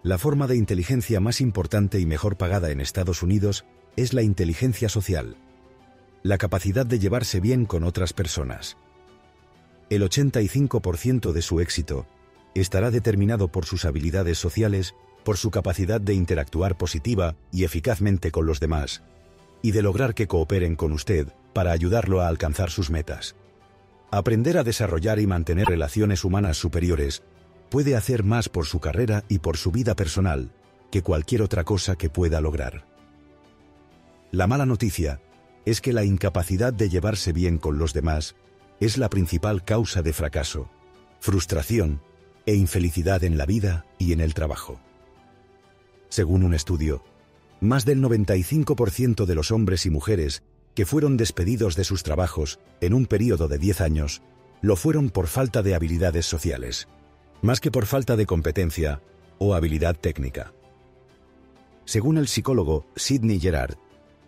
La forma de inteligencia más importante y mejor pagada en Estados Unidos es la inteligencia social. La capacidad de llevarse bien con otras personas. El 85% de su éxito estará determinado por sus habilidades sociales, por su capacidad de interactuar positiva y eficazmente con los demás, y de lograr que cooperen con usted para ayudarlo a alcanzar sus metas. Aprender a desarrollar y mantener relaciones humanas superiores puede hacer más por su carrera y por su vida personal que cualquier otra cosa que pueda lograr. La mala noticia es que la incapacidad de llevarse bien con los demás es la principal causa de fracaso, frustración e infelicidad en la vida y en el trabajo. Según un estudio, más del 95% de los hombres y mujeres que fueron despedidos de sus trabajos en un periodo de 10 años lo fueron por falta de habilidades sociales, más que por falta de competencia o habilidad técnica. Según el psicólogo Sidney Gerard,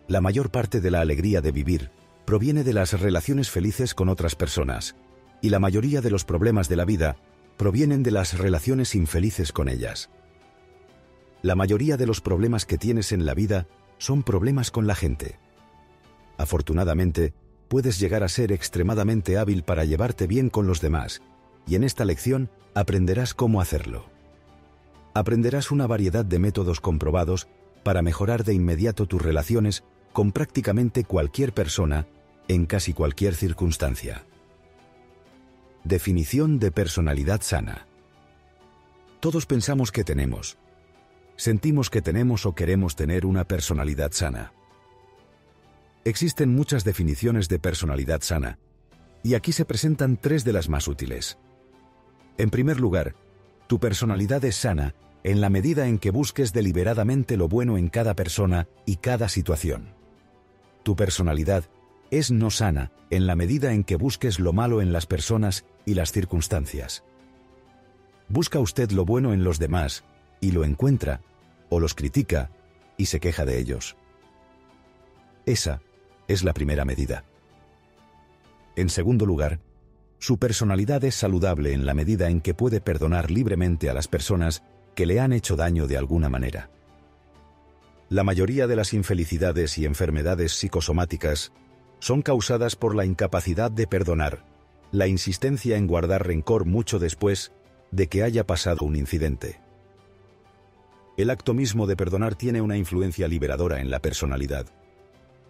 la mayor parte de la alegría de vivir proviene de las relaciones felices con otras personas, y la mayoría de los problemas de la vida provienen de las relaciones infelices con ellas. La mayoría de los problemas que tienes en la vida son problemas con la gente. Afortunadamente, puedes llegar a ser extremadamente hábil para llevarte bien con los demás, y en esta lección aprenderás cómo hacerlo. Aprenderás una variedad de métodos comprobados para mejorar de inmediato tus relaciones con prácticamente cualquier persona, en casi cualquier circunstancia. Definición de personalidad sana. Todos pensamos que tenemos, sentimos que tenemos o queremos tener una personalidad sana. Existen muchas definiciones de personalidad sana, y aquí se presentan 3 de las más útiles. En primer lugar, tu personalidad es sana en la medida en que busques deliberadamente lo bueno en cada persona y cada situación. Tu personalidad es no sana en la medida en que busques lo malo en las personas y las circunstancias. Busca usted lo bueno en los demás y lo encuentra, o los critica y se queja de ellos. Esa es la primera medida. En segundo lugar, su personalidad es saludable en la medida en que puede perdonar libremente a las personas que le han hecho daño de alguna manera. La mayoría de las infelicidades y enfermedades psicosomáticas son causadas por la incapacidad de perdonar, la insistencia en guardar rencor mucho después de que haya pasado un incidente. El acto mismo de perdonar tiene una influencia liberadora en la personalidad.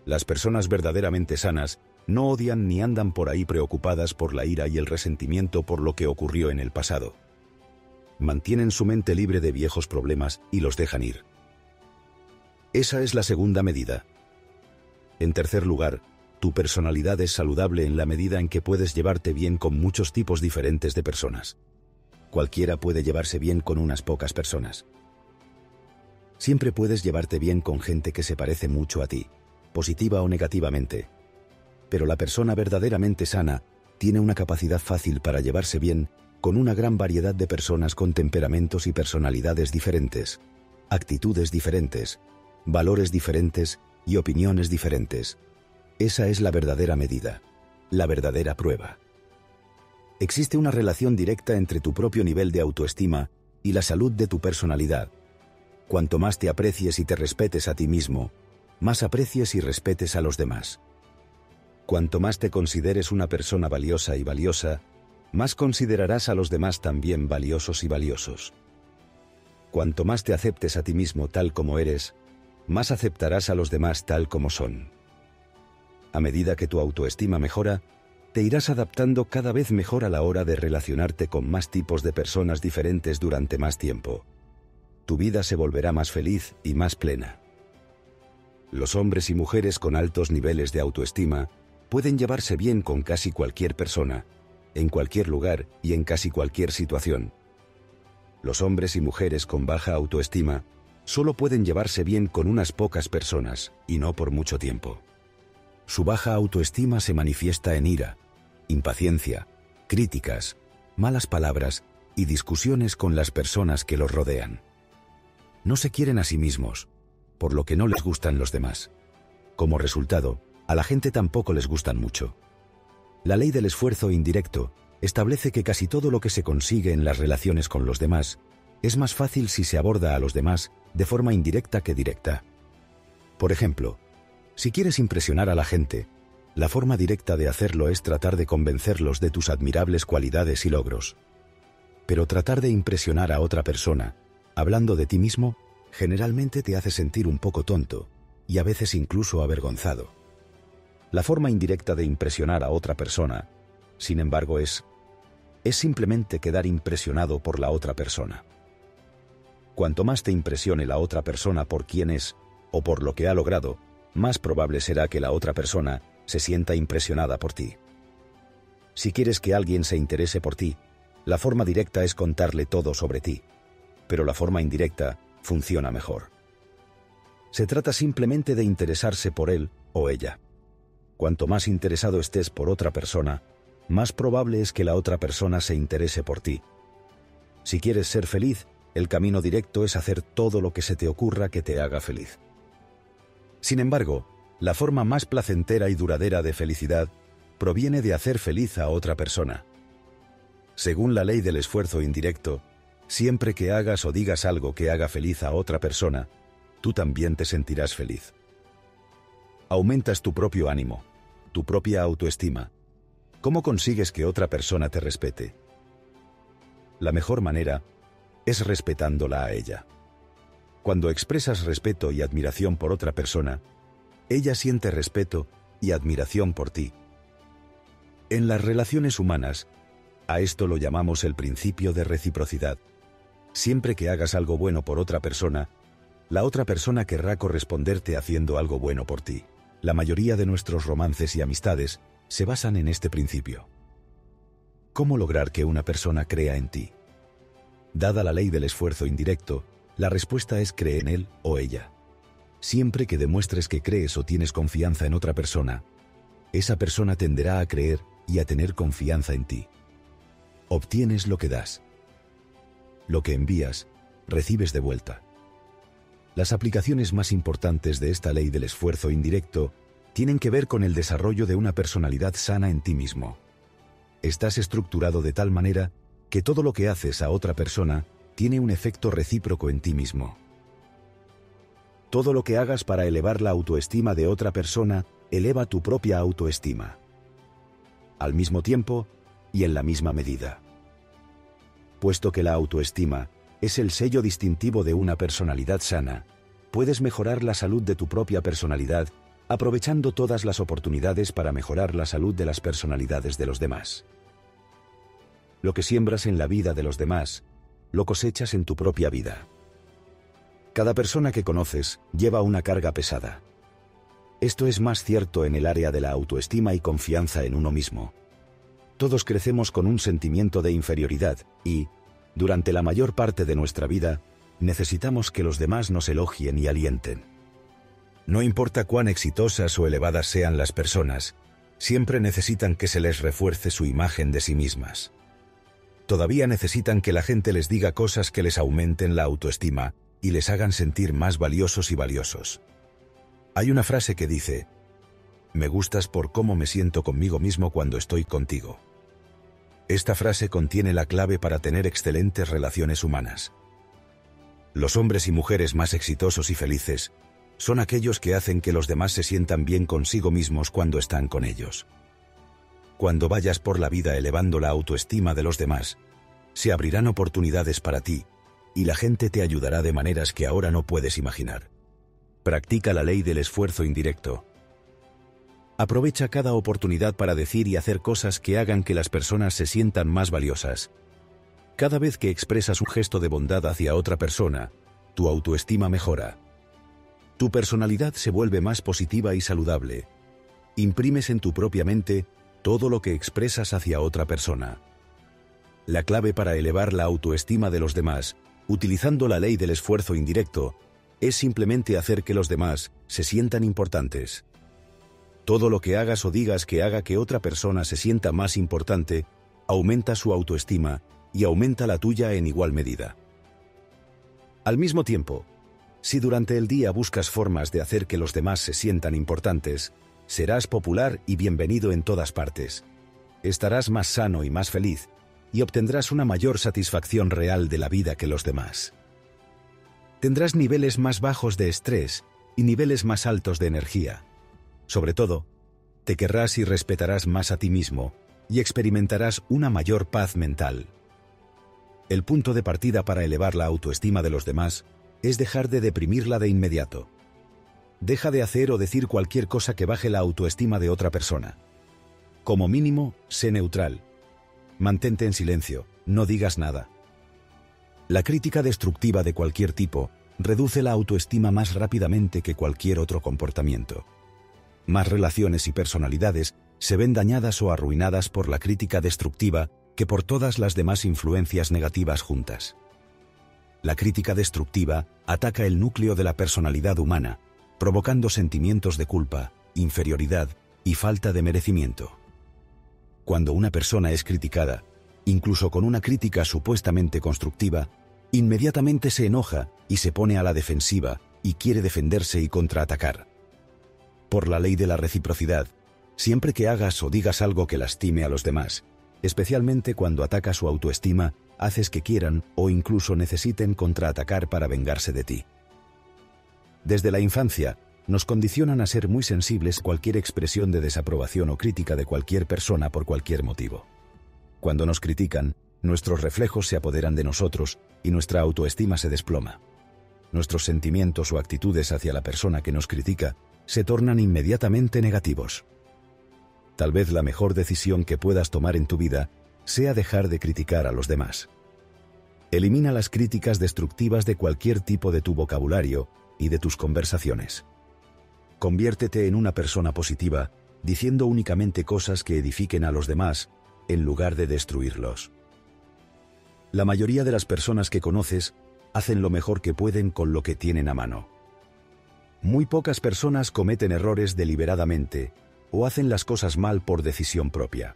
Las personas verdaderamente sanas no odian ni andan por ahí preocupadas por la ira y el resentimiento por lo que ocurrió en el pasado. Mantienen su mente libre de viejos problemas y los dejan ir. Esa es la segunda medida. En tercer lugar, tu personalidad es saludable en la medida en que puedes llevarte bien con muchos tipos diferentes de personas. Cualquiera puede llevarse bien con unas pocas personas. Siempre puedes llevarte bien con gente que se parece mucho a ti, positiva o negativamente. Pero la persona verdaderamente sana tiene una capacidad fácil para llevarse bien con una gran variedad de personas con temperamentos y personalidades diferentes, actitudes diferentes, valores diferentes y opiniones diferentes. Esa es la verdadera medida, la verdadera prueba. Existe una relación directa entre tu propio nivel de autoestima y la salud de tu personalidad. Cuanto más te aprecies y te respetes a ti mismo, más aprecies y respetes a los demás. Cuanto más te consideres una persona valiosa y valiosa, más considerarás a los demás también valiosos y valiosos. Cuanto más te aceptes a ti mismo tal como eres, más aceptarás a los demás tal como son. A medida que tu autoestima mejora, te irás adaptando cada vez mejor a la hora de relacionarte con más tipos de personas diferentes durante más tiempo. Tu vida se volverá más feliz y más plena. Los hombres y mujeres con altos niveles de autoestima pueden llevarse bien con casi cualquier persona, en cualquier lugar y en casi cualquier situación. Los hombres y mujeres con baja autoestima solo pueden llevarse bien con unas pocas personas y no por mucho tiempo. Su baja autoestima se manifiesta en ira, impaciencia, críticas, malas palabras y discusiones con las personas que los rodean. No se quieren a sí mismos, por lo que no les gustan los demás. Como resultado, a la gente tampoco les gustan mucho. La ley del esfuerzo indirecto establece que casi todo lo que se consigue en las relaciones con los demás Es más fácil si se aborda a los demás de forma indirecta que directa. Por ejemplo, si quieres impresionar a la gente, la forma directa de hacerlo es tratar de convencerlos de tus admirables cualidades y logros. Pero tratar de impresionar a otra persona, hablando de ti mismo, generalmente te hace sentir un poco tonto y a veces incluso avergonzado. La forma indirecta de impresionar a otra persona, sin embargo, es simplemente quedar impresionado por la otra persona. Cuanto más te impresione la otra persona por quién es o por lo que ha logrado, más probable será que la otra persona se sienta impresionada por ti. Si quieres que alguien se interese por ti, la forma directa es contarle todo sobre ti, pero la forma indirecta funciona mejor. Se trata simplemente de interesarse por él o ella. Cuanto más interesado estés por otra persona, más probable es que la otra persona se interese por ti. Si quieres ser feliz, el camino directo es hacer todo lo que se te ocurra que te haga feliz. Sin embargo, la forma más placentera y duradera de felicidad proviene de hacer feliz a otra persona. Según la ley del esfuerzo indirecto, siempre que hagas o digas algo que haga feliz a otra persona, tú también te sentirás feliz. Aumentas tu propio ánimo, tu propia autoestima. ¿Cómo consigues que otra persona te respete? La mejor manera es respetándola a ella. Cuando expresas respeto y admiración por otra persona, ella siente respeto y admiración por ti. En las relaciones humanas, a esto lo llamamos el principio de reciprocidad. Siempre que hagas algo bueno por otra persona, la otra persona querrá corresponderte haciendo algo bueno por ti. La mayoría de nuestros romances y amistades se basan en este principio. ¿Cómo lograr que una persona crea en ti? Dada la ley del esfuerzo indirecto, la respuesta es cree en él o ella. Siempre que demuestres que crees o tienes confianza en otra persona, esa persona tenderá a creer y a tener confianza en ti. Obtienes lo que das. Lo que envías, recibes de vuelta. Las aplicaciones más importantes de esta ley del esfuerzo indirecto tienen que ver con el desarrollo de una personalidad sana en ti mismo. Estás estructurado de tal manera que todo lo que haces a otra persona tiene un efecto recíproco en ti mismo. Todo lo que hagas para elevar la autoestima de otra persona eleva tu propia autoestima. Al mismo tiempo y en la misma medida. Puesto que la autoestima es el sello distintivo de una personalidad sana, puedes mejorar la salud de tu propia personalidad aprovechando todas las oportunidades para mejorar la salud de las personalidades de los demás. Lo que siembras en la vida de los demás, lo cosechas en tu propia vida. Cada persona que conoces lleva una carga pesada. Esto es más cierto en el área de la autoestima y confianza en uno mismo. Todos crecemos con un sentimiento de inferioridad y, durante la mayor parte de nuestra vida, necesitamos que los demás nos elogien y alienten. No importa cuán exitosas o elevadas sean las personas, siempre necesitan que se les refuerce su imagen de sí mismas. Todavía necesitan que la gente les diga cosas que les aumenten la autoestima y les hagan sentir más valiosos y valiosos. Hay una frase que dice: "Me gustas por cómo me siento conmigo mismo cuando estoy contigo". Esta frase contiene la clave para tener excelentes relaciones humanas. Los hombres y mujeres más exitosos y felices son aquellos que hacen que los demás se sientan bien consigo mismos cuando están con ellos. Cuando vayas por la vida elevando la autoestima de los demás, se abrirán oportunidades para ti, y la gente te ayudará de maneras que ahora no puedes imaginar. Practica la ley del esfuerzo indirecto. Aprovecha cada oportunidad para decir y hacer cosas que hagan que las personas se sientan más valiosas. Cada vez que expresas un gesto de bondad hacia otra persona, tu autoestima mejora. Tu personalidad se vuelve más positiva y saludable. Imprimes en tu propia mente todo lo que expresas hacia otra persona. La clave para elevar la autoestima de los demás, utilizando la ley del esfuerzo indirecto, es simplemente hacer que los demás se sientan importantes. Todo lo que hagas o digas que haga que otra persona se sienta más importante, aumenta su autoestima y aumenta la tuya en igual medida. Al mismo tiempo, si durante el día buscas formas de hacer que los demás se sientan importantes, serás popular y bienvenido en todas partes. Estarás más sano y más feliz, y obtendrás una mayor satisfacción real de la vida que los demás. Tendrás niveles más bajos de estrés y niveles más altos de energía. Sobre todo, te querrás y respetarás más a ti mismo y experimentarás una mayor paz mental. El punto de partida para elevar la autoestima de los demás es dejar de deprimirla de inmediato. Deja de hacer o decir cualquier cosa que baje la autoestima de otra persona. Como mínimo, sé neutral. Mantente en silencio, no digas nada. La crítica destructiva de cualquier tipo reduce la autoestima más rápidamente que cualquier otro comportamiento. Más relaciones y personalidades se ven dañadas o arruinadas por la crítica destructiva que por todas las demás influencias negativas juntas. La crítica destructiva ataca el núcleo de la personalidad humana, provocando sentimientos de culpa, inferioridad y falta de merecimiento. Cuando una persona es criticada, incluso con una crítica supuestamente constructiva, inmediatamente se enoja y se pone a la defensiva y quiere defenderse y contraatacar. Por la ley de la reciprocidad, siempre que hagas o digas algo que lastime a los demás, especialmente cuando ataca su autoestima, haces que quieran o incluso necesiten contraatacar para vengarse de ti. Desde la infancia, nos condicionan a ser muy sensibles a cualquier expresión de desaprobación o crítica de cualquier persona por cualquier motivo. Cuando nos critican, nuestros reflejos se apoderan de nosotros y nuestra autoestima se desploma. Nuestros sentimientos o actitudes hacia la persona que nos critica se tornan inmediatamente negativos. Tal vez la mejor decisión que puedas tomar en tu vida sea dejar de criticar a los demás. Elimina las críticas destructivas de cualquier tipo de tu vocabulario y de tus conversaciones. Conviértete en una persona positiva, diciendo únicamente cosas que edifiquen a los demás, en lugar de destruirlos. La mayoría de las personas que conoces hacen lo mejor que pueden con lo que tienen a mano. Muy pocas personas cometen errores deliberadamente o hacen las cosas mal por decisión propia.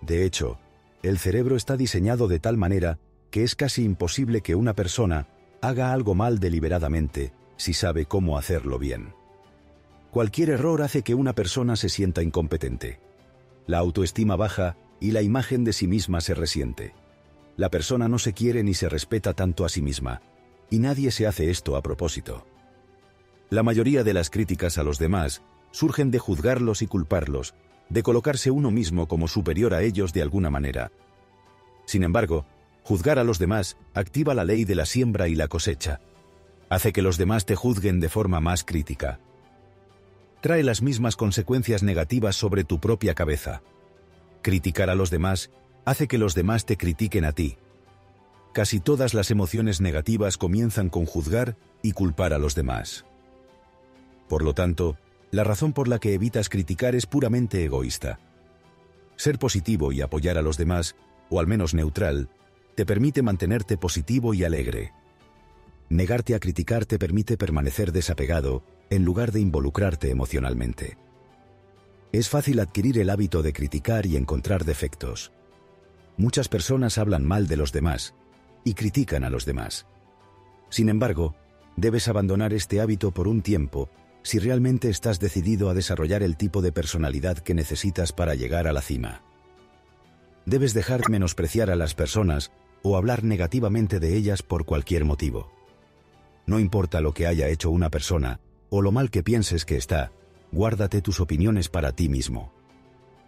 De hecho, el cerebro está diseñado de tal manera que es casi imposible que una persona haga algo mal deliberadamente si sabe cómo hacerlo bien. Cualquier error hace que una persona se sienta incompetente. La autoestima baja y la imagen de sí misma se resiente. La persona no se quiere ni se respeta tanto a sí misma, y nadie se hace esto a propósito. La mayoría de las críticas a los demás surgen de juzgarlos y culparlos, de colocarse uno mismo como superior a ellos de alguna manera. Sin embargo, juzgar a los demás activa la ley de la siembra y la cosecha. Hace que los demás te juzguen de forma más crítica. Trae las mismas consecuencias negativas sobre tu propia cabeza. Criticar a los demás hace que los demás te critiquen a ti. Casi todas las emociones negativas comienzan con juzgar y culpar a los demás. Por lo tanto, la razón por la que evitas criticar es puramente egoísta. Ser positivo y apoyar a los demás, o al menos neutral, te permite mantenerte positivo y alegre. Negarte a criticar te permite permanecer desapegado, en lugar de involucrarte emocionalmente. Es fácil adquirir el hábito de criticar y encontrar defectos. Muchas personas hablan mal de los demás y critican a los demás. Sin embargo, debes abandonar este hábito por un tiempo si realmente estás decidido a desarrollar el tipo de personalidad que necesitas para llegar a la cima. Debes dejar de menospreciar a las personas o hablar negativamente de ellas por cualquier motivo. No importa lo que haya hecho una persona o lo mal que pienses que está, guárdate tus opiniones para ti mismo.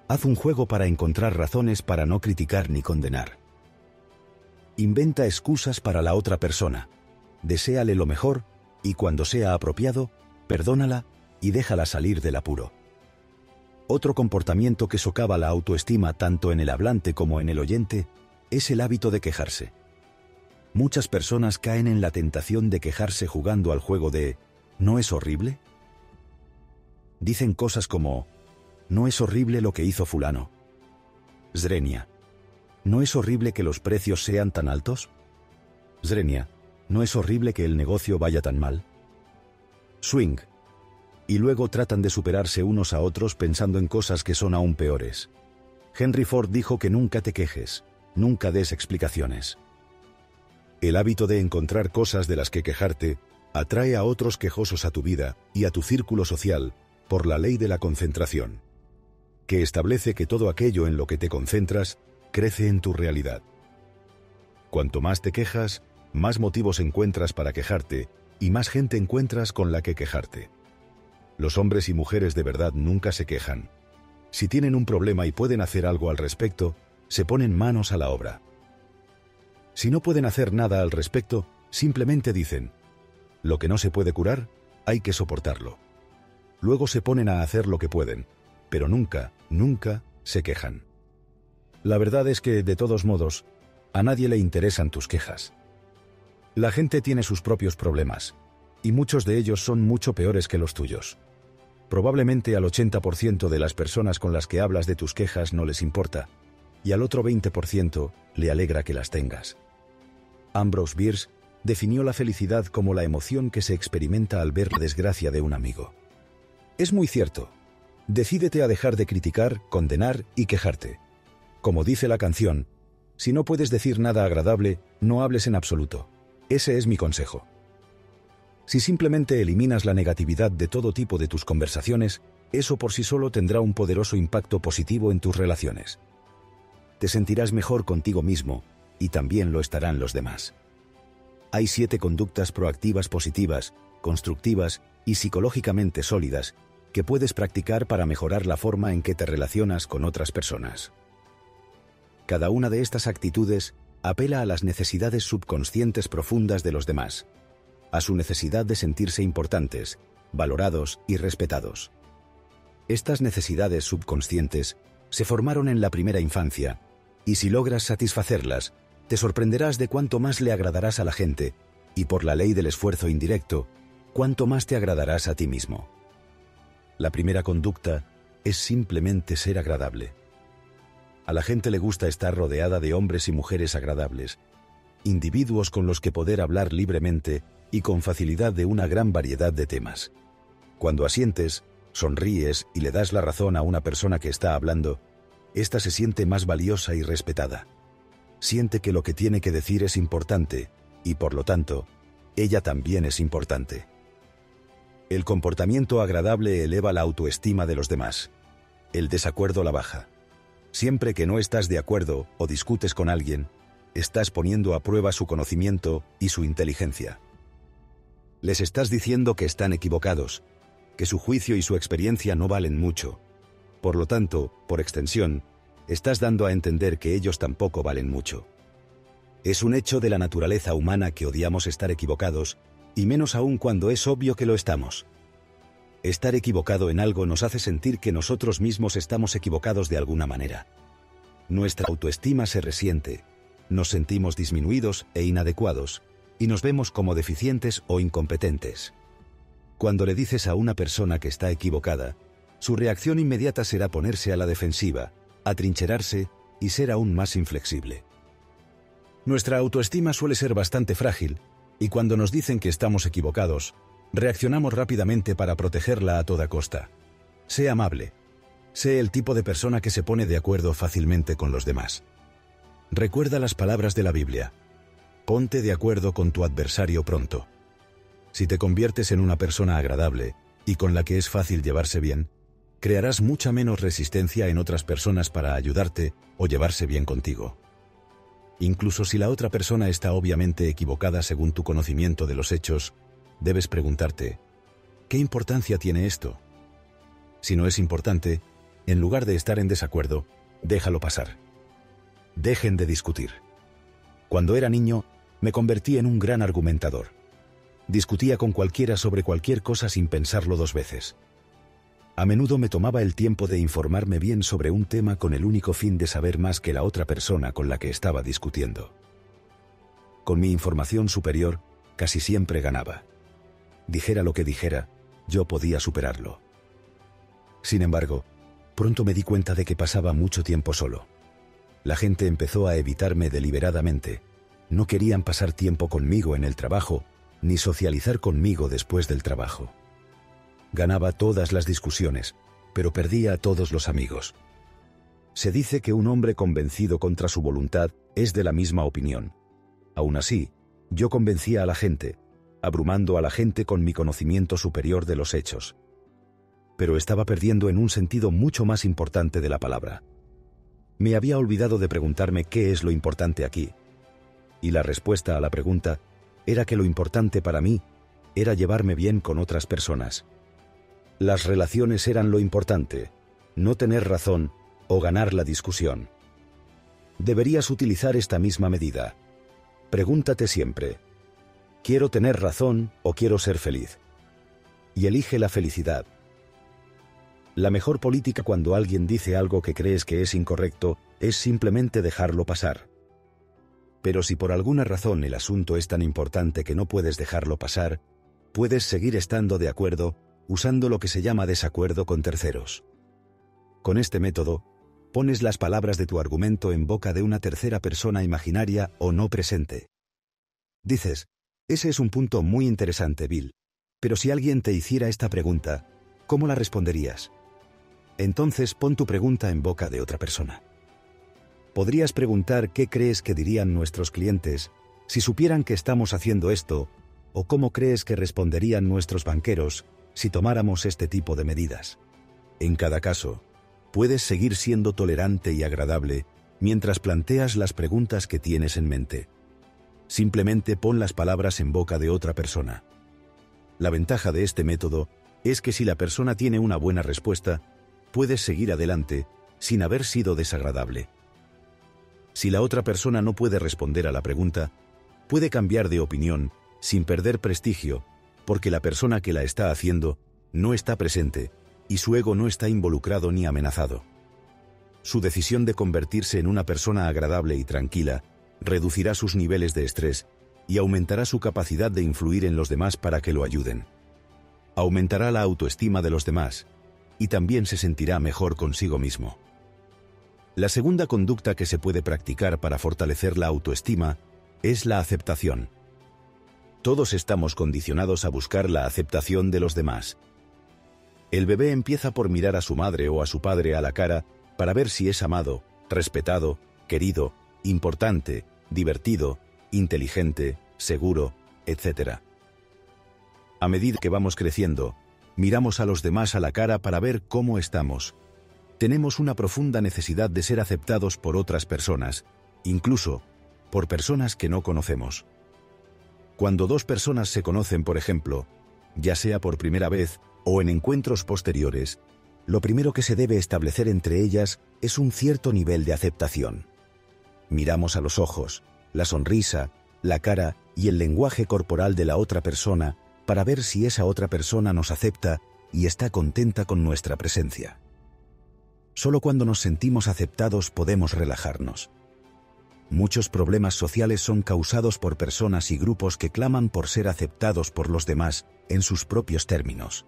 Haz un juego para encontrar razones para no criticar ni condenar. Inventa excusas para la otra persona. Deséale lo mejor y cuando sea apropiado, perdónala y déjala salir del apuro. Otro comportamiento que socava la autoestima tanto en el hablante como en el oyente es el hábito de quejarse. Muchas personas caen en la tentación de quejarse jugando al juego de ¿no es horrible? Dicen cosas como ¿no es horrible lo que hizo fulano? Zrenia, ¿no es horrible que los precios sean tan altos? Zrenia, ¿no es horrible que el negocio vaya tan mal? Swing. Y luego tratan de superarse unos a otros pensando en cosas que son aún peores. Henry Ford dijo que nunca te quejes, nunca des explicaciones. El hábito de encontrar cosas de las que quejarte atrae a otros quejosos a tu vida y a tu círculo social por la ley de la concentración, que establece que todo aquello en lo que te concentras crece en tu realidad. Cuanto más te quejas, más motivos encuentras para quejarte y más gente encuentras con la que quejarte. Los hombres y mujeres de verdad nunca se quejan. Si tienen un problema y pueden hacer algo al respecto, se ponen manos a la obra. Si no pueden hacer nada al respecto, simplemente dicen: lo que no se puede curar, hay que soportarlo. Luego se ponen a hacer lo que pueden, pero nunca, nunca se quejan. La verdad es que, de todos modos, a nadie le interesan tus quejas. La gente tiene sus propios problemas, y muchos de ellos son mucho peores que los tuyos. Probablemente al 80% de las personas con las que hablas de tus quejas no les importa, y al otro 20% le alegra que las tengas. Ambrose Bierce definió la felicidad como la emoción que se experimenta al ver la desgracia de un amigo. Es muy cierto. Decídete a dejar de criticar, condenar y quejarte. Como dice la canción, si no puedes decir nada agradable, no hables en absoluto. Ese es mi consejo. Si simplemente eliminas la negatividad de todo tipo de tus conversaciones, eso por sí solo tendrá un poderoso impacto positivo en tus relaciones. Te sentirás mejor contigo mismo, y también lo estarán los demás. Hay 7 conductas proactivas positivas, constructivas y psicológicamente sólidas que puedes practicar para mejorar la forma en que te relacionas con otras personas. Cada una de estas actitudes apela a las necesidades subconscientes profundas de los demás, a su necesidad de sentirse importantes, valorados y respetados. Estas necesidades subconscientes se formaron en la primera infancia, y si logras satisfacerlas, te sorprenderás de cuánto más le agradarás a la gente, y por la ley del esfuerzo indirecto, cuánto más te agradarás a ti mismo. La primera conducta es simplemente ser agradable. A la gente le gusta estar rodeada de hombres y mujeres agradables, individuos con los que poder hablar libremente y con facilidad de una gran variedad de temas. Cuando asientes, sonríes y le das la razón a una persona que está hablando, ésta se siente más valiosa y respetada. Siente que lo que tiene que decir es importante, y por lo tanto, ella también es importante. El comportamiento agradable eleva la autoestima de los demás. El desacuerdo la baja. Siempre que no estás de acuerdo o discutes con alguien, estás poniendo a prueba su conocimiento y su inteligencia. Les estás diciendo que están equivocados, que su juicio y su experiencia no valen mucho. Por lo tanto, por extensión, estás dando a entender que ellos tampoco valen mucho. Es un hecho de la naturaleza humana que odiamos estar equivocados, y menos aún cuando es obvio que lo estamos. Estar equivocado en algo nos hace sentir que nosotros mismos estamos equivocados de alguna manera. Nuestra autoestima se resiente, nos sentimos disminuidos e inadecuados, y nos vemos como deficientes o incompetentes. Cuando le dices a una persona que está equivocada, su reacción inmediata será ponerse a la defensiva, atrincherarse y ser aún más inflexible. Nuestra autoestima suele ser bastante frágil, y cuando nos dicen que estamos equivocados, reaccionamos rápidamente para protegerla a toda costa. Sé amable. Sé el tipo de persona que se pone de acuerdo fácilmente con los demás. Recuerda las palabras de la Biblia. Ponte de acuerdo con tu adversario pronto. Si te conviertes en una persona agradable y con la que es fácil llevarse bien, crearás mucha menos resistencia en otras personas para ayudarte o llevarse bien contigo. Incluso si la otra persona está obviamente equivocada según tu conocimiento de los hechos, debes preguntarte, ¿qué importancia tiene esto? Si no es importante, en lugar de estar en desacuerdo, déjalo pasar. Dejen de discutir. Cuando era niño, me convertí en un gran argumentador. Discutía con cualquiera sobre cualquier cosa sin pensarlo 2 veces. A menudo me tomaba el tiempo de informarme bien sobre un tema con el único fin de saber más que la otra persona con la que estaba discutiendo. Con mi información superior, casi siempre ganaba. Dijera lo que dijera, yo podía superarlo. Sin embargo, pronto me di cuenta de que pasaba mucho tiempo solo. La gente empezó a evitarme deliberadamente. No querían pasar tiempo conmigo en el trabajo, ni socializar conmigo después del trabajo. Ganaba todas las discusiones, pero perdía a todos los amigos. Se dice que un hombre convencido contra su voluntad es de la misma opinión. Aún así, yo convencía a la gente, abrumando a la gente con mi conocimiento superior de los hechos. Pero estaba perdiendo en un sentido mucho más importante de la palabra. Me había olvidado de preguntarme qué es lo importante aquí. Y la respuesta a la pregunta era que lo importante para mí era llevarme bien con otras personas. Las relaciones eran lo importante, no tener razón o ganar la discusión. Deberías utilizar esta misma medida. Pregúntate siempre: ¿quiero tener razón o quiero ser feliz? Y elige la felicidad. La mejor política cuando alguien dice algo que crees que es incorrecto es simplemente dejarlo pasar. Pero si por alguna razón el asunto es tan importante que no puedes dejarlo pasar, puedes seguir estando de acuerdo usando lo que se llama desacuerdo con terceros. Con este método, pones las palabras de tu argumento en boca de una tercera persona imaginaria o no presente. Dices: ese es un punto muy interesante, Bill, pero si alguien te hiciera esta pregunta, ¿cómo la responderías? Entonces pon tu pregunta en boca de otra persona. Podrías preguntar qué crees que dirían nuestros clientes si supieran que estamos haciendo esto, o cómo crees que responderían nuestros banqueros si tomáramos este tipo de medidas. En cada caso, puedes seguir siendo tolerante y agradable mientras planteas las preguntas que tienes en mente. Simplemente pon las palabras en boca de otra persona. La ventaja de este método es que si la persona tiene una buena respuesta, puedes seguir adelante sin haber sido desagradable. Si la otra persona no puede responder a la pregunta, puede cambiar de opinión sin perder prestigio, porque la persona que la está haciendo no está presente y su ego no está involucrado ni amenazado. Su decisión de convertirse en una persona agradable y tranquila reducirá sus niveles de estrés y aumentará su capacidad de influir en los demás para que lo ayuden. Aumentará la autoestima de los demás y también se sentirá mejor consigo mismo. La segunda conducta que se puede practicar para fortalecer la autoestima es la aceptación. Todos estamos condicionados a buscar la aceptación de los demás. El bebé empieza por mirar a su madre o a su padre a la cara para ver si es amado, respetado, querido, importante, divertido, inteligente, seguro, etc. A medida que vamos creciendo, miramos a los demás a la cara para ver cómo estamos. Tenemos una profunda necesidad de ser aceptados por otras personas, incluso por personas que no conocemos. Cuando dos personas se conocen, por ejemplo, ya sea por primera vez o en encuentros posteriores, lo primero que se debe establecer entre ellas es un cierto nivel de aceptación. Miramos a los ojos, la sonrisa, la cara y el lenguaje corporal de la otra persona para ver si esa otra persona nos acepta y está contenta con nuestra presencia. Solo cuando nos sentimos aceptados podemos relajarnos. Muchos problemas sociales son causados por personas y grupos que claman por ser aceptados por los demás en sus propios términos.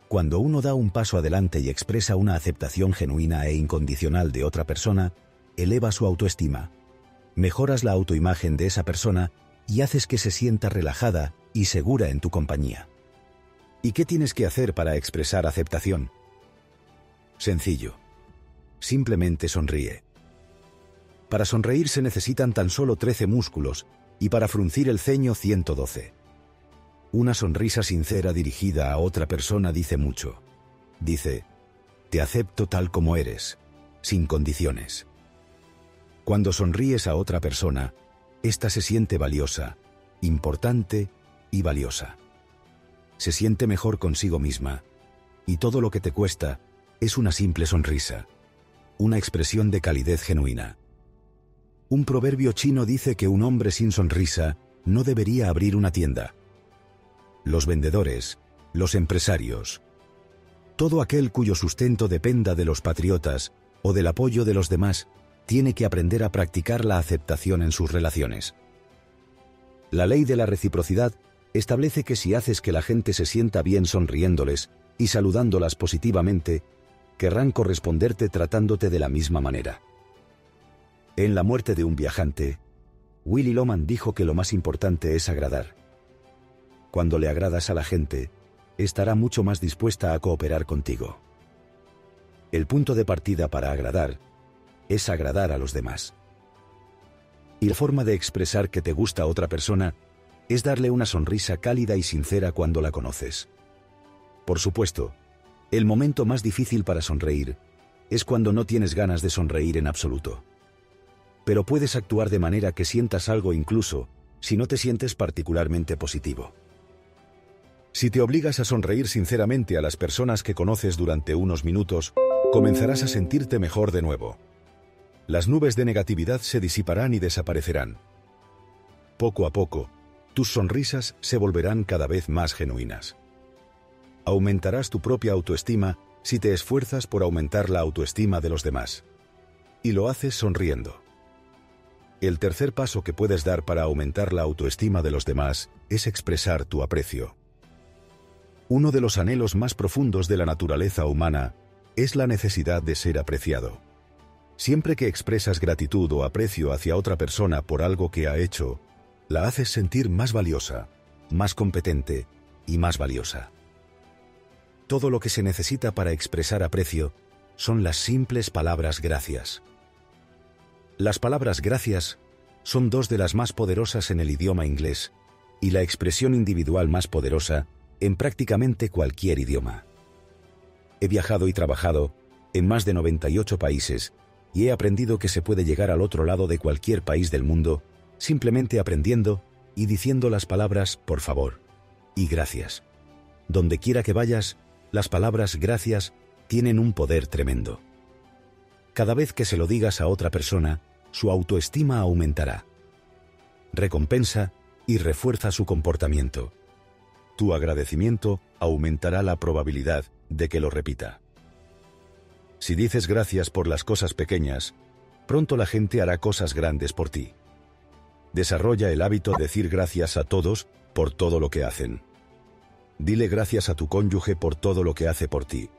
Cuando uno da un paso adelante y expresa una aceptación genuina e incondicional de otra persona, eleva su autoestima, mejoras la autoimagen de esa persona y haces que se sienta relajada y segura en tu compañía. ¿Y qué tienes que hacer para expresar aceptación? Sencillo. Simplemente sonríe. Para sonreír se necesitan tan solo 13 músculos y para fruncir el ceño 112. Una sonrisa sincera dirigida a otra persona dice mucho. Dice: te acepto tal como eres, sin condiciones. Cuando sonríes a otra persona, ésta se siente valiosa, importante y valiosa. Se siente mejor consigo misma, y todo lo que te cuesta es una simple sonrisa, una expresión de calidez genuina. Un proverbio chino dice que un hombre sin sonrisa no debería abrir una tienda. Los vendedores, los empresarios, todo aquel cuyo sustento dependa de los patriotas o del apoyo de los demás, tiene que aprender a practicar la aceptación en sus relaciones. La ley de la reciprocidad establece que si haces que la gente se sienta bien sonriéndoles y saludándolas positivamente, querrán corresponderte tratándote de la misma manera. En La muerte de un viajante, Willy Loman dijo que lo más importante es agradar. Cuando le agradas a la gente, estará mucho más dispuesta a cooperar contigo. El punto de partida para agradar es agradar a los demás. Y la forma de expresar que te gusta a otra persona es darle una sonrisa cálida y sincera cuando la conoces. Por supuesto, el momento más difícil para sonreír es cuando no tienes ganas de sonreír en absoluto. Pero puedes actuar de manera que sientas algo incluso si no te sientes particularmente positivo. Si te obligas a sonreír sinceramente a las personas que conoces durante unos minutos, comenzarás a sentirte mejor de nuevo. Las nubes de negatividad se disiparán y desaparecerán. Poco a poco, tus sonrisas se volverán cada vez más genuinas. Aumentarás tu propia autoestima si te esfuerzas por aumentar la autoestima de los demás. Y lo haces sonriendo. El tercer paso que puedes dar para aumentar la autoestima de los demás es expresar tu aprecio. Uno de los anhelos más profundos de la naturaleza humana es la necesidad de ser apreciado. Siempre que expresas gratitud o aprecio hacia otra persona por algo que ha hecho, la haces sentir más valiosa, más competente y más valiosa. Todo lo que se necesita para expresar aprecio son las simples palabras gracias. Las palabras gracias son dos de las más poderosas en el idioma inglés y la expresión individual más poderosa en prácticamente cualquier idioma. He viajado y trabajado en más de 98 países y he aprendido que se puede llegar al otro lado de cualquier país del mundo simplemente aprendiendo y diciendo las palabras por favor y gracias. Donde quiera que vayas, las palabras gracias tienen un poder tremendo. Cada vez que se lo digas a otra persona, su autoestima aumentará. Recompensa y refuerza su comportamiento. Tu agradecimiento aumentará la probabilidad de que lo repita. Si dices gracias por las cosas pequeñas, pronto la gente hará cosas grandes por ti. Desarrolla el hábito de decir gracias a todos por todo lo que hacen. Dile gracias a tu cónyuge por todo lo que hace por ti.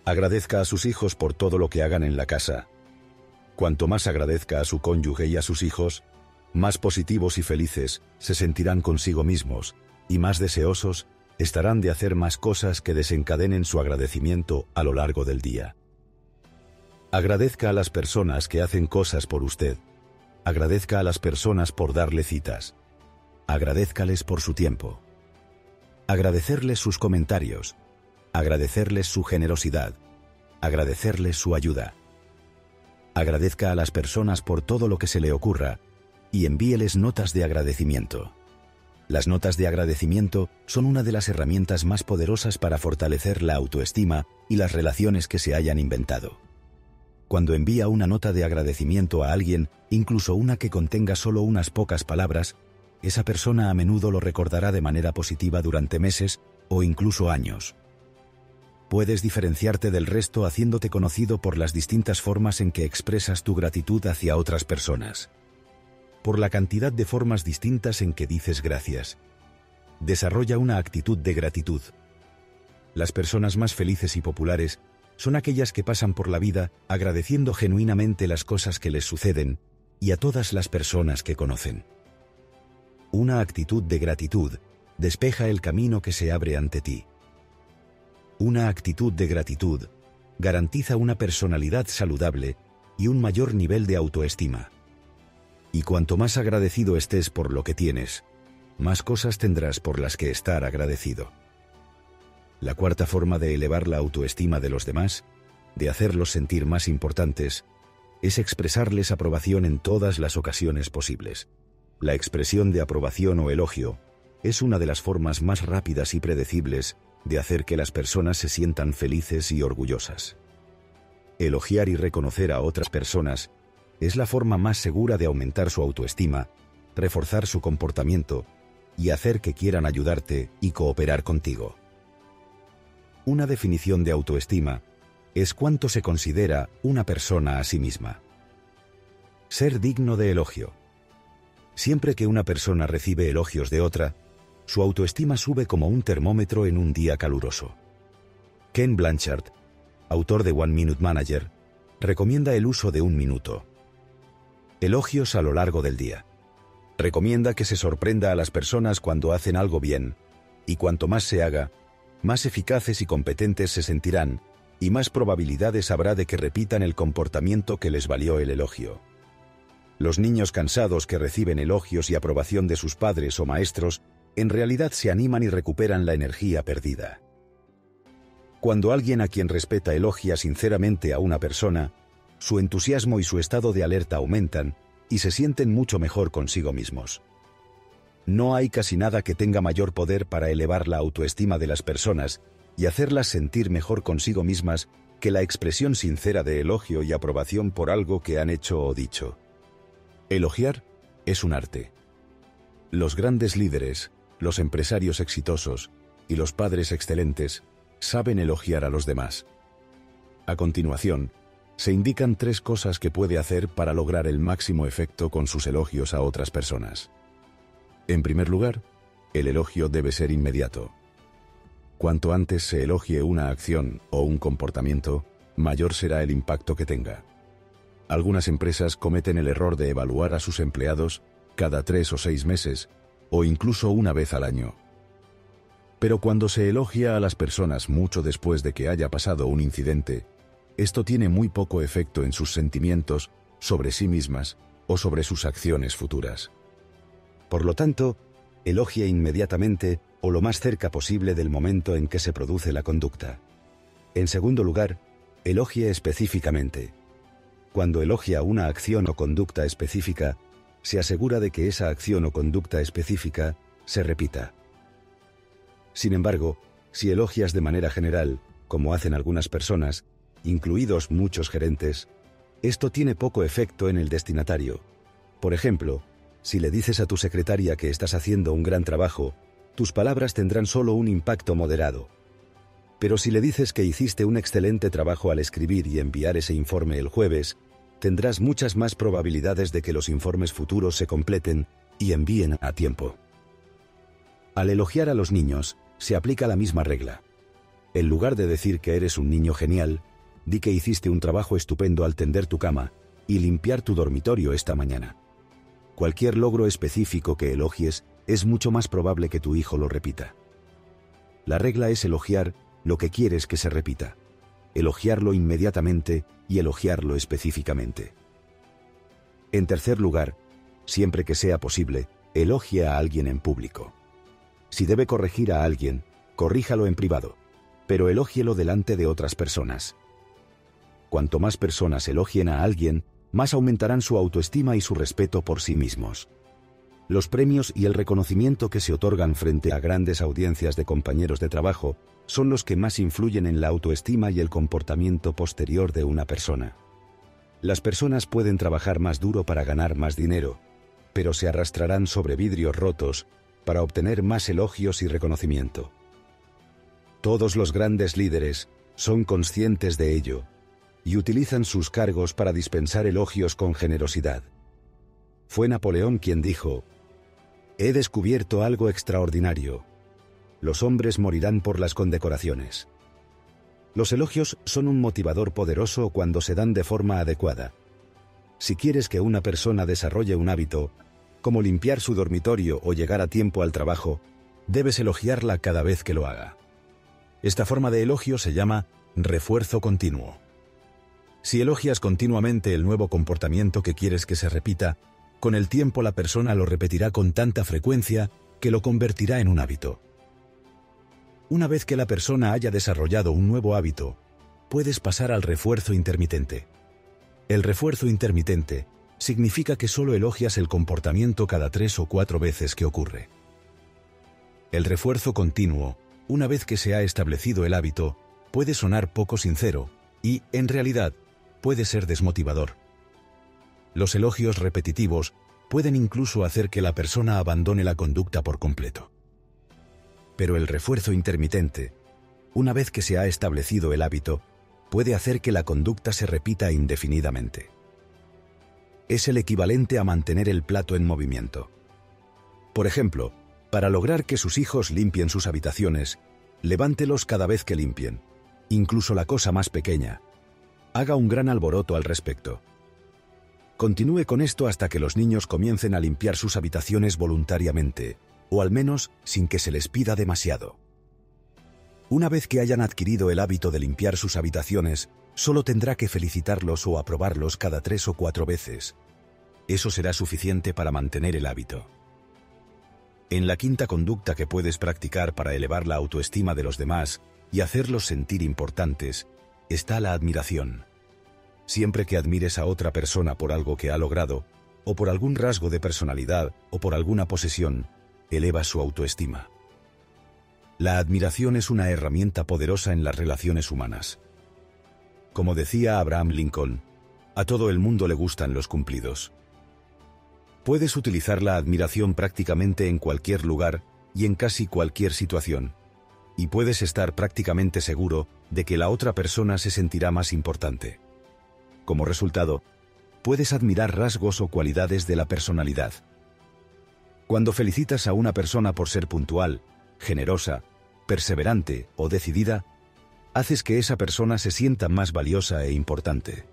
Agradezca a sus hijos por todo lo que hagan en la casa. Cuanto más agradezca a su cónyuge y a sus hijos, más positivos y felices se sentirán consigo mismos y más deseosos estarán de hacer más cosas que desencadenen su agradecimiento a lo largo del día. Agradezca a las personas que hacen cosas por usted. Agradezca a las personas por darle citas. Agradézcales por su tiempo. Agradecerles sus comentarios. Agradecerles su generosidad. Agradecerles su ayuda. Agradezca a las personas por todo lo que se le ocurra y envíeles notas de agradecimiento. Las notas de agradecimiento son una de las herramientas más poderosas para fortalecer la autoestima y las relaciones que se hayan inventado. Cuando envía una nota de agradecimiento a alguien, incluso una que contenga solo unas pocas palabras, esa persona a menudo lo recordará de manera positiva durante meses o incluso años. Puedes diferenciarte del resto haciéndote conocido por las distintas formas en que expresas tu gratitud hacia otras personas. Por la cantidad de formas distintas en que dices gracias. Desarrolla una actitud de gratitud. Las personas más felices y populares son aquellas que pasan por la vida agradeciendo genuinamente las cosas que les suceden y a todas las personas que conocen. Una actitud de gratitud despeja el camino que se abre ante ti. Una actitud de gratitud garantiza una personalidad saludable y un mayor nivel de autoestima. Y cuanto más agradecido estés por lo que tienes, más cosas tendrás por las que estar agradecido. La cuarta forma de elevar la autoestima de los demás, de hacerlos sentir más importantes, es expresarles aprobación en todas las ocasiones posibles. La expresión de aprobación o elogio es una de las formas más rápidas y predecibles de hacer que las personas se sientan felices y orgullosas. Elogiar y reconocer a otras personas es la forma más segura de aumentar su autoestima, reforzar su comportamiento y hacer que quieran ayudarte y cooperar contigo. Una definición de autoestima es cuánto se considera una persona a sí misma. Ser digno de elogio. Siempre que una persona recibe elogios de otra, su autoestima sube como un termómetro en un día caluroso. Ken Blanchard, autor de One Minute Manager, recomienda el uso de 1 minuto. Elogios a lo largo del día. Recomienda que se sorprenda a las personas cuando hacen algo bien, y cuanto más se haga, más eficaces y competentes se sentirán, y más probabilidades habrá de que repitan el comportamiento que les valió el elogio. Los niños cansados que reciben elogios y aprobación de sus padres o maestros, en realidad se animan y recuperan la energía perdida. Cuando alguien a quien respeta elogia sinceramente a una persona, su entusiasmo y su estado de alerta aumentan y se sienten mucho mejor consigo mismos. No hay casi nada que tenga mayor poder para elevar la autoestima de las personas y hacerlas sentir mejor consigo mismas que la expresión sincera de elogio y aprobación por algo que han hecho o dicho. Elogiar es un arte. Los grandes líderes, los empresarios exitosos y los padres excelentes saben elogiar a los demás. A continuación, se indican 3 cosas que puede hacer para lograr el máximo efecto con sus elogios a otras personas. En primer lugar, el elogio debe ser inmediato. Cuanto antes se elogie una acción o un comportamiento, mayor será el impacto que tenga. Algunas empresas cometen el error de evaluar a sus empleados cada 3 o 6 meses, o incluso una vez al año. Pero cuando se elogia a las personas mucho después de que haya pasado un incidente, esto tiene muy poco efecto en sus sentimientos sobre sí mismas o sobre sus acciones futuras. Por lo tanto, elogie inmediatamente o lo más cerca posible del momento en que se produce la conducta. En segundo lugar, elogie específicamente. Cuando elogia una acción o conducta específica, se asegura de que esa acción o conducta específica se repita. Sin embargo, si elogias de manera general, como hacen algunas personas, incluidos muchos gerentes, esto tiene poco efecto en el destinatario. Por ejemplo, si le dices a tu secretaria que estás haciendo un gran trabajo, tus palabras tendrán solo un impacto moderado. Pero si le dices que hiciste un excelente trabajo al escribir y enviar ese informe el jueves, tendrás muchas más probabilidades de que los informes futuros se completen y envíen a tiempo. Al elogiar a los niños, se aplica la misma regla. En lugar de decir que eres un niño genial, di que hiciste un trabajo estupendo al tender tu cama y limpiar tu dormitorio esta mañana. Cualquier logro específico que elogies es mucho más probable que tu hijo lo repita. La regla es elogiar lo que quieres que se repita, elogiarlo inmediatamente y elogiarlo específicamente. En tercer lugar, siempre que sea posible, elogie a alguien en público. Si debe corregir a alguien, corríjalo en privado, pero elógielo delante de otras personas. Cuanto más personas elogien a alguien, más aumentarán su autoestima y su respeto por sí mismos. Los premios y el reconocimiento que se otorgan frente a grandes audiencias de compañeros de trabajo son los que más influyen en la autoestima y el comportamiento posterior de una persona. Las personas pueden trabajar más duro para ganar más dinero, pero se arrastrarán sobre vidrios rotos para obtener más elogios y reconocimiento. Todos los grandes líderes son conscientes de ello y utilizan sus cargos para dispensar elogios con generosidad. Fue Napoleón quien dijo: «He descubierto algo extraordinario. Los hombres morirán por las condecoraciones». Los elogios son un motivador poderoso cuando se dan de forma adecuada. Si quieres que una persona desarrolle un hábito, como limpiar su dormitorio o llegar a tiempo al trabajo, debes elogiarla cada vez que lo haga. Esta forma de elogio se llama refuerzo continuo. Si elogias continuamente el nuevo comportamiento que quieres que se repita, con el tiempo la persona lo repetirá con tanta frecuencia que lo convertirá en un hábito. Una vez que la persona haya desarrollado un nuevo hábito, puedes pasar al refuerzo intermitente. El refuerzo intermitente significa que solo elogias el comportamiento cada 3 o 4 veces que ocurre. El refuerzo continuo, una vez que se ha establecido el hábito, puede sonar poco sincero y, en realidad, puede ser desmotivador. Los elogios repetitivos pueden incluso hacer que la persona abandone la conducta por completo. Pero el refuerzo intermitente, una vez que se ha establecido el hábito, puede hacer que la conducta se repita indefinidamente. Es el equivalente a mantener el plato en movimiento. Por ejemplo, para lograr que sus hijos limpien sus habitaciones, levántelos cada vez que limpien, incluso la cosa más pequeña. Haga un gran alboroto al respecto. Continúe con esto hasta que los niños comiencen a limpiar sus habitaciones voluntariamente, o al menos sin que se les pida demasiado. Una vez que hayan adquirido el hábito de limpiar sus habitaciones, solo tendrá que felicitarlos o aprobarlos cada 3 o 4 veces. Eso será suficiente para mantener el hábito. En la quinta conducta que puedes practicar para elevar la autoestima de los demás, y hacerlos sentir importantes, está la admiración. Siempre que admires a otra persona por algo que ha logrado, o por algún rasgo de personalidad, o por alguna posesión, elevas su autoestima. La admiración es una herramienta poderosa en las relaciones humanas. Como decía Abraham Lincoln, a todo el mundo le gustan los cumplidos. Puedes utilizar la admiración prácticamente en cualquier lugar y en casi cualquier situación, y puedes estar prácticamente seguro de que la otra persona se sentirá más importante. Como resultado, puedes admirar rasgos o cualidades de la personalidad. Cuando felicitas a una persona por ser puntual, generosa, perseverante o decidida, haces que esa persona se sienta más valiosa e importante.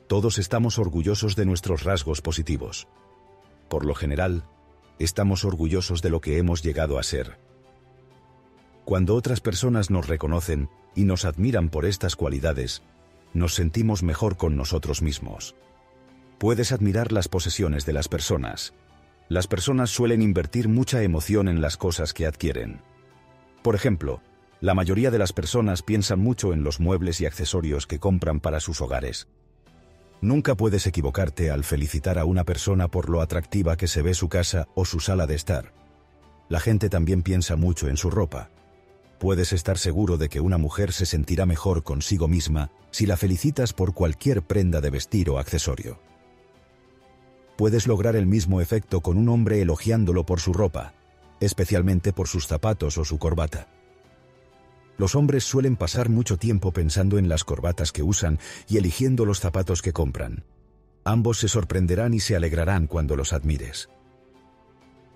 Todos estamos orgullosos de nuestros rasgos positivos. Por lo general, estamos orgullosos de lo que hemos llegado a ser. Cuando otras personas nos reconocen y nos admiran por estas cualidades, nos sentimos mejor con nosotros mismos. Puedes admirar las posesiones de las personas. Las personas suelen invertir mucha emoción en las cosas que adquieren. Por ejemplo, la mayoría de las personas piensan mucho en los muebles y accesorios que compran para sus hogares. Nunca puedes equivocarte al felicitar a una persona por lo atractiva que se ve su casa o su sala de estar. La gente también piensa mucho en su ropa. Puedes estar seguro de que una mujer se sentirá mejor consigo misma si la felicitas por cualquier prenda de vestir o accesorio. Puedes lograr el mismo efecto con un hombre elogiándolo por su ropa, especialmente por sus zapatos o su corbata. Los hombres suelen pasar mucho tiempo pensando en las corbatas que usan y eligiendo los zapatos que compran. Ambos se sorprenderán y se alegrarán cuando los admires.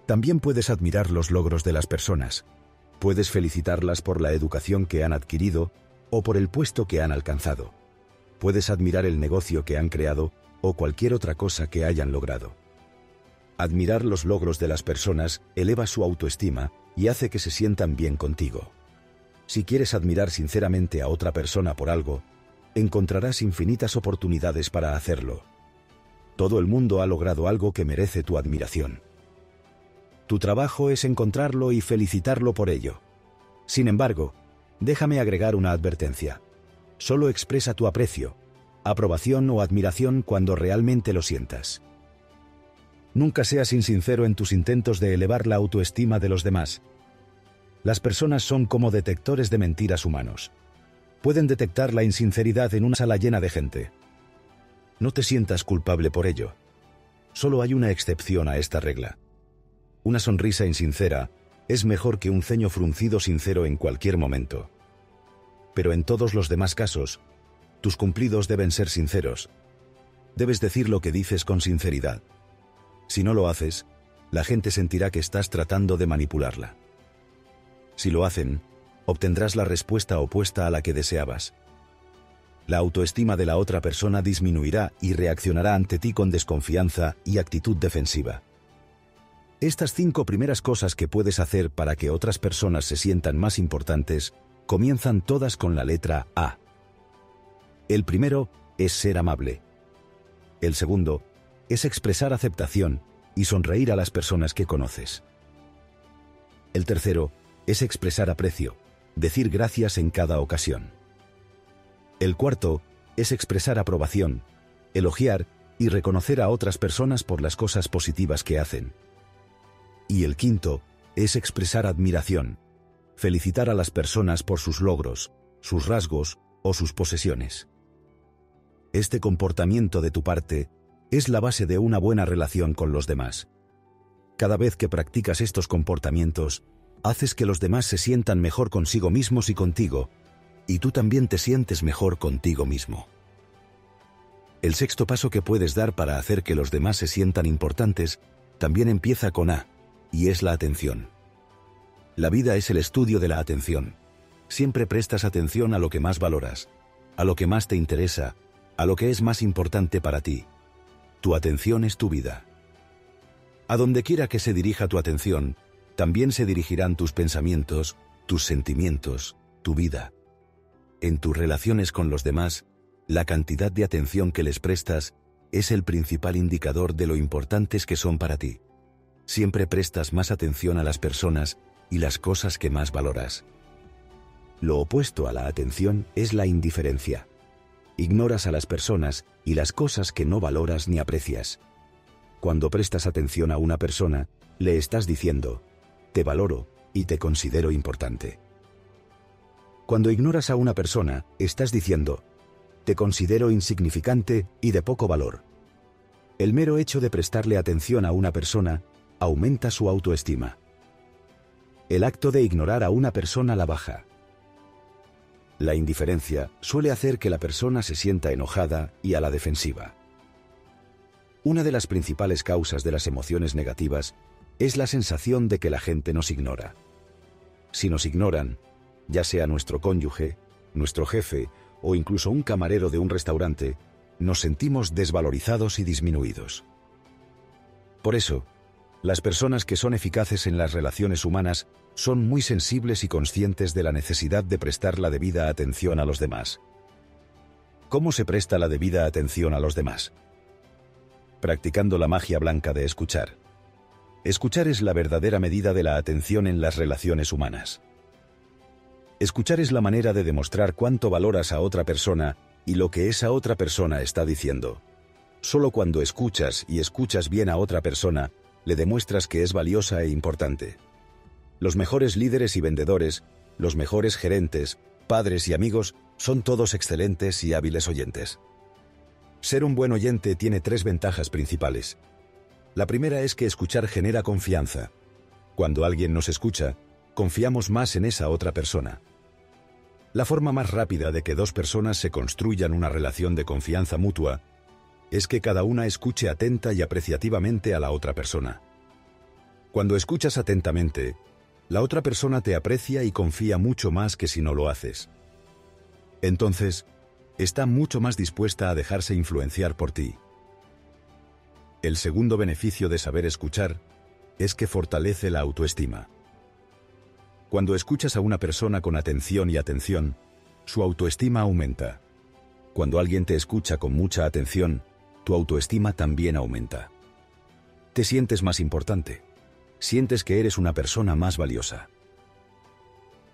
También puedes admirar los logros de las personas. Puedes felicitarlas por la educación que han adquirido o por el puesto que han alcanzado. Puedes admirar el negocio que han creado o cualquier otra cosa que hayan logrado. Admirar los logros de las personas eleva su autoestima y hace que se sientan bien contigo. Si quieres admirar sinceramente a otra persona por algo, encontrarás infinitas oportunidades para hacerlo. Todo el mundo ha logrado algo que merece tu admiración. Tu trabajo es encontrarlo y felicitarlo por ello. Sin embargo, déjame agregar una advertencia. Solo expresa tu aprecio, aprobación o admiración cuando realmente lo sientas. Nunca seas insincero en tus intentos de elevar la autoestima de los demás. Las personas son como detectores de mentiras humanos. Pueden detectar la insinceridad en una sala llena de gente. No te sientas culpable por ello. Solo hay una excepción a esta regla. Una sonrisa insincera es mejor que un ceño fruncido sincero en cualquier momento. Pero en todos los demás casos, tus cumplidos deben ser sinceros. Debes decir lo que dices con sinceridad. Si no lo haces, la gente sentirá que estás tratando de manipularla. Si lo hacen, obtendrás la respuesta opuesta a la que deseabas. La autoestima de la otra persona disminuirá y reaccionará ante ti con desconfianza y actitud defensiva. Estas 5 primeras cosas que puedes hacer para que otras personas se sientan más importantes comienzan todas con la letra A. El primero es ser amable. El segundo es expresar aceptación y sonreír a las personas que conoces. El tercero es expresar aprecio, decir gracias en cada ocasión. El cuarto es expresar aprobación, elogiar y reconocer a otras personas por las cosas positivas que hacen. Y el quinto es expresar admiración, felicitar a las personas por sus logros, sus rasgos o sus posesiones. Este comportamiento de tu parte es la base de una buena relación con los demás. Cada vez que practicas estos comportamientos, haces que los demás se sientan mejor consigo mismos y contigo, y tú también te sientes mejor contigo mismo. El sexto paso que puedes dar para hacer que los demás se sientan importantes también empieza con A, y es la atención. La vida es el estudio de la atención. Siempre prestas atención a lo que más valoras, a lo que más te interesa, a lo que es más importante para ti. Tu atención es tu vida. A donde quiera que se dirija tu atención, también se dirigirán tus pensamientos, tus sentimientos, tu vida. En tus relaciones con los demás, la cantidad de atención que les prestas es el principal indicador de lo importantes que son para ti. Siempre prestas más atención a las personas y las cosas que más valoras. Lo opuesto a la atención es la indiferencia. Ignoras a las personas y las cosas que no valoras ni aprecias. Cuando prestas atención a una persona, le estás diciendo: te valoro y te considero importante. Cuando ignoras a una persona, estás diciendo: te considero insignificante y de poco valor. El mero hecho de prestarle atención a una persona aumenta su autoestima. El acto de ignorar a una persona la baja. La indiferencia suele hacer que la persona se sienta enojada y a la defensiva. Una de las principales causas de las emociones negativas es la sensación de que la gente nos ignora. Si nos ignoran, ya sea nuestro cónyuge, nuestro jefe o incluso un camarero de un restaurante, nos sentimos desvalorizados y disminuidos. Por eso, las personas que son eficaces en las relaciones humanas son muy sensibles y conscientes de la necesidad de prestar la debida atención a los demás. ¿Cómo se presta la debida atención a los demás? Practicando la magia blanca de escuchar. Escuchar es la verdadera medida de la atención en las relaciones humanas. Escuchar es la manera de demostrar cuánto valoras a otra persona y lo que esa otra persona está diciendo. Solo cuando escuchas y escuchas bien a otra persona, le demuestras que es valiosa e importante. Los mejores líderes y vendedores, los mejores gerentes, padres y amigos son todos excelentes y hábiles oyentes. Ser un buen oyente tiene 3 ventajas principales. La primera es que escuchar genera confianza. Cuando alguien nos escucha, confiamos más en esa otra persona. La forma más rápida de que 2 personas se construyan una relación de confianza mutua es que cada una escuche atenta y apreciativamente a la otra persona. Cuando escuchas atentamente, la otra persona te aprecia y confía mucho más que si no lo haces. Entonces, está mucho más dispuesta a dejarse influenciar por ti. El segundo beneficio de saber escuchar es que fortalece la autoestima. Cuando escuchas a una persona con atención y atención, su autoestima aumenta. Cuando alguien te escucha con mucha atención, tu autoestima también aumenta. Te sientes más importante. Sientes que eres una persona más valiosa.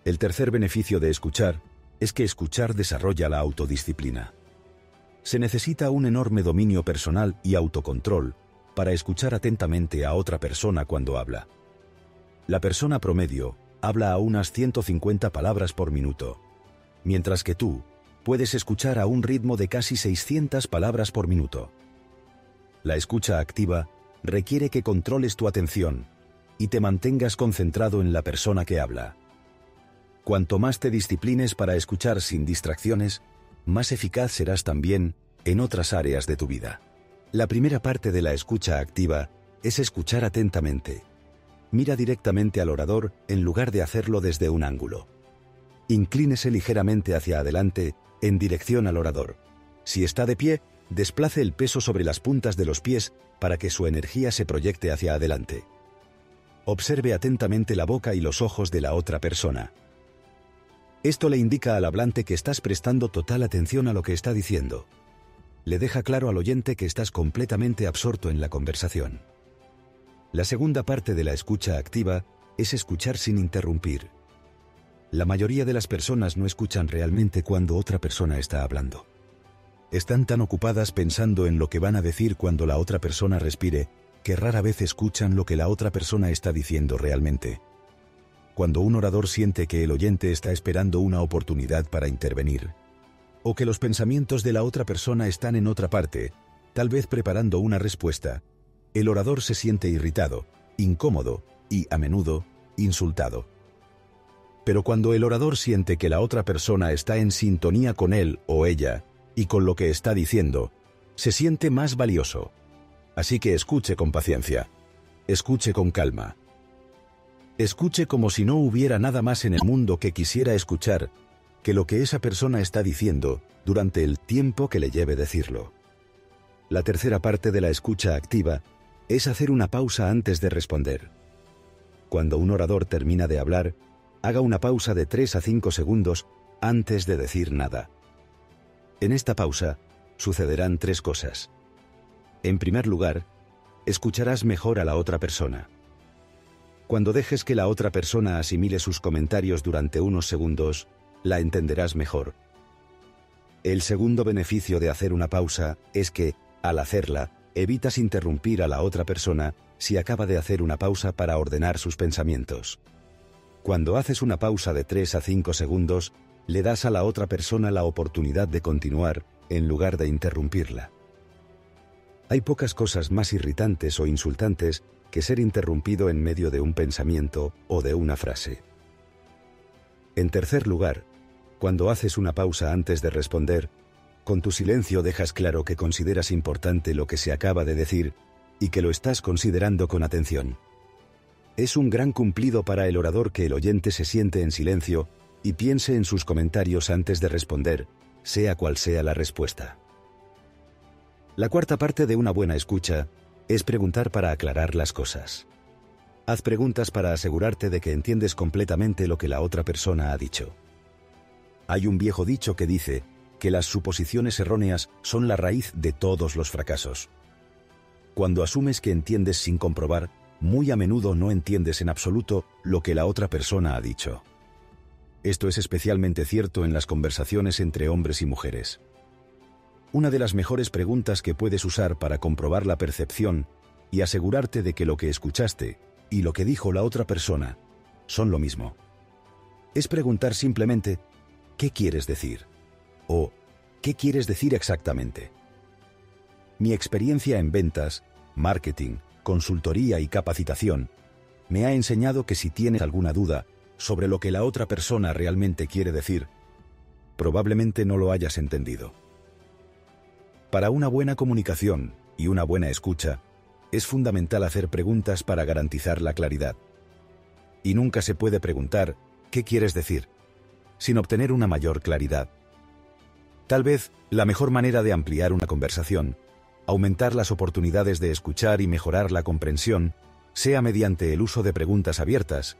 El tercer beneficio de escuchar es que escuchar desarrolla la autodisciplina. Se necesita un enorme dominio personal y autocontrol para escuchar atentamente a otra persona cuando habla. La persona promedio habla a unas 150 palabras por minuto, mientras que tú puedes escuchar a un ritmo de casi 600 palabras por minuto. La escucha activa requiere que controles tu atención y te mantengas concentrado en la persona que habla. Cuanto más te disciplines para escuchar sin distracciones, más eficaz serás también en otras áreas de tu vida. La primera parte de la escucha activa es escuchar atentamente. Mira directamente al orador en lugar de hacerlo desde un ángulo. Inclínese ligeramente hacia adelante en dirección al orador. Si está de pie, desplace el peso sobre las puntas de los pies para que su energía se proyecte hacia adelante. Observe atentamente la boca y los ojos de la otra persona. Esto le indica al hablante que estás prestando total atención a lo que está diciendo. Le deja claro al oyente que estás completamente absorto en la conversación. La segunda parte de la escucha activa es escuchar sin interrumpir. La mayoría de las personas no escuchan realmente cuando otra persona está hablando. Están tan ocupadas pensando en lo que van a decir cuando la otra persona respire, que rara vez escuchan lo que la otra persona está diciendo realmente. Cuando un orador siente que el oyente está esperando una oportunidad para intervenir, o que los pensamientos de la otra persona están en otra parte, tal vez preparando una respuesta, el orador se siente irritado, incómodo y, a menudo, insultado. Pero cuando el orador siente que la otra persona está en sintonía con él o ella y con lo que está diciendo, se siente más valioso. Así que escuche con paciencia. Escuche con calma. Escuche como si no hubiera nada más en el mundo que quisiera escuchar que lo que esa persona está diciendo durante el tiempo que le lleve decirlo. La tercera parte de la escucha activa es hacer una pausa antes de responder. Cuando un orador termina de hablar, haga una pausa de 3 a 5 segundos antes de decir nada. En esta pausa sucederán 3 cosas. En primer lugar, escucharás mejor a la otra persona. Cuando dejes que la otra persona asimile sus comentarios durante unos segundos, la entenderás mejor. El segundo beneficio de hacer una pausa es que, al hacerla, evitas interrumpir a la otra persona si acaba de hacer una pausa para ordenar sus pensamientos. Cuando haces una pausa de 3 a 5 segundos, le das a la otra persona la oportunidad de continuar, en lugar de interrumpirla. Hay pocas cosas más irritantes o insultantes que ser interrumpido en medio de un pensamiento o de una frase. En tercer lugar, cuando haces una pausa antes de responder, con tu silencio dejas claro que consideras importante lo que se acaba de decir y que lo estás considerando con atención. Es un gran cumplido para el orador que el oyente se siente en silencio y piense en sus comentarios antes de responder, sea cual sea la respuesta. La cuarta parte de una buena escucha es preguntar para aclarar las cosas. Haz preguntas para asegurarte de que entiendes completamente lo que la otra persona ha dicho. Hay un viejo dicho que dice que las suposiciones erróneas son la raíz de todos los fracasos. Cuando asumes que entiendes sin comprobar, muy a menudo no entiendes en absoluto lo que la otra persona ha dicho. Esto es especialmente cierto en las conversaciones entre hombres y mujeres. Una de las mejores preguntas que puedes usar para comprobar la percepción y asegurarte de que lo que escuchaste y lo que dijo la otra persona son lo mismo, es preguntar simplemente ¿qué quieres decir? O ¿qué quieres decir exactamente? Mi experiencia en ventas, marketing, consultoría y capacitación me ha enseñado que si tienes alguna duda sobre lo que la otra persona realmente quiere decir, probablemente no lo hayas entendido. Para una buena comunicación y una buena escucha, es fundamental hacer preguntas para garantizar la claridad. Y nunca se puede preguntar ¿qué quieres decir?, sin obtener una mayor claridad. Tal vez la mejor manera de ampliar una conversación, aumentar las oportunidades de escuchar y mejorar la comprensión, sea mediante el uso de preguntas abiertas.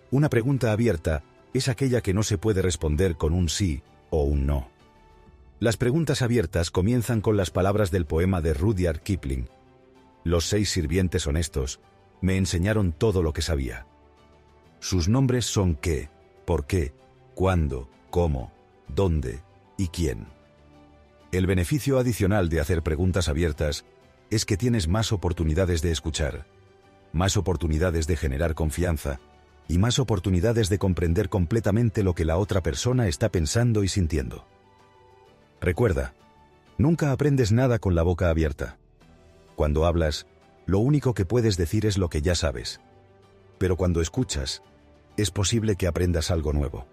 Una pregunta abierta es aquella que no se puede responder con un sí o un no. Las preguntas abiertas comienzan con las palabras del poema de Rudyard Kipling. Los 6 sirvientes honestos me enseñaron todo lo que sabía. Sus nombres son qué, por qué, cuándo, cómo, dónde y quién. El beneficio adicional de hacer preguntas abiertas es que tienes más oportunidades de escuchar, más oportunidades de generar confianza y más oportunidades de comprender completamente lo que la otra persona está pensando y sintiendo. Recuerda, nunca aprendes nada con la boca abierta. Cuando hablas, lo único que puedes decir es lo que ya sabes. Pero cuando escuchas, es posible que aprendas algo nuevo.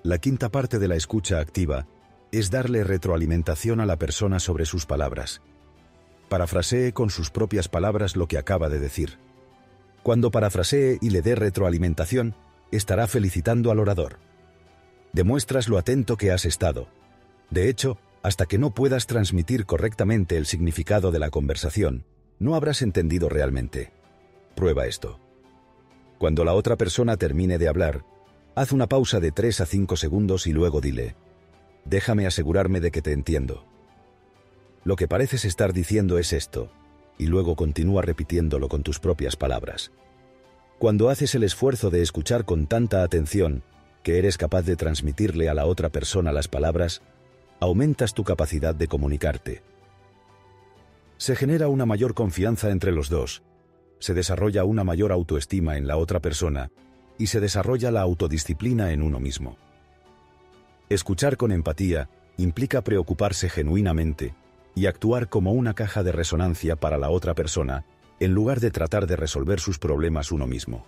La quinta parte de la escucha activa es darle retroalimentación a la persona sobre sus palabras. Parafrasee con sus propias palabras lo que acaba de decir. Cuando parafrasee y le dé retroalimentación, estará felicitando al orador. Demuestras lo atento que has estado. De hecho, hasta que no puedas transmitir correctamente el significado de la conversación, no habrás entendido realmente. Prueba esto. Cuando la otra persona termine de hablar, haz una pausa de 3 a 5 segundos y luego dile: déjame asegurarme de que te entiendo. Lo que pareces estar diciendo es esto, y luego continúa repitiéndolo con tus propias palabras. Cuando haces el esfuerzo de escuchar con tanta atención que eres capaz de transmitirle a la otra persona las palabras, aumentas tu capacidad de comunicarte. Se genera una mayor confianza entre los dos, se desarrolla una mayor autoestima en la otra persona y se desarrolla la autodisciplina en uno mismo. Escuchar con empatía implica preocuparse genuinamente y actuar como una caja de resonancia para la otra persona, en lugar de tratar de resolver sus problemas uno mismo.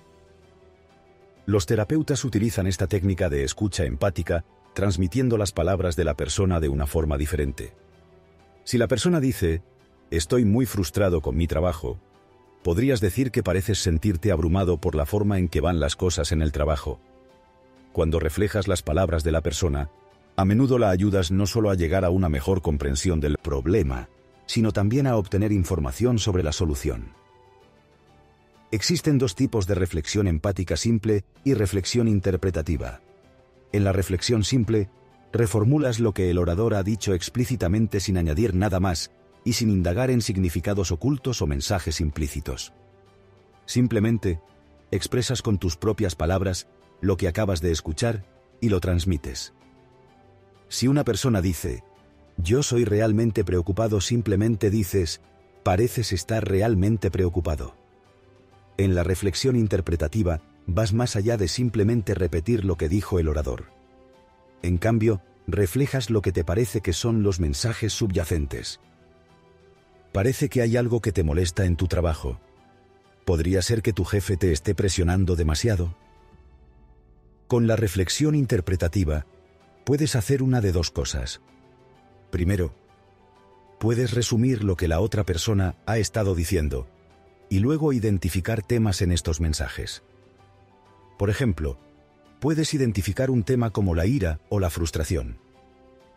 Los terapeutas utilizan esta técnica de escucha empática transmitiendo las palabras de la persona de una forma diferente. Si la persona dice: estoy muy frustrado con mi trabajo, podrías decir que pareces sentirte abrumado por la forma en que van las cosas en el trabajo. Cuando reflejas las palabras de la persona, a menudo la ayudas no solo a llegar a una mejor comprensión del problema, sino también a obtener información sobre la solución. Existen 2 tipos de reflexión empática simple y reflexión interpretativa. En la reflexión simple, reformulas lo que el orador ha dicho explícitamente sin añadir nada más y sin indagar en significados ocultos o mensajes implícitos. Simplemente, expresas con tus propias palabras lo que acabas de escuchar y lo transmites. Si una persona dice, yo soy realmente preocupado, simplemente dices, pareces estar realmente preocupado. En la reflexión interpretativa, vas más allá de simplemente repetir lo que dijo el orador. En cambio, reflejas lo que te parece que son los mensajes subyacentes. Parece que hay algo que te molesta en tu trabajo. ¿Podría ser que tu jefe te esté presionando demasiado? Con la reflexión interpretativa, puedes hacer una de dos cosas. Primero, puedes resumir lo que la otra persona ha estado diciendo, y luego identificar temas en estos mensajes. Por ejemplo, puedes identificar un tema como la ira o la frustración.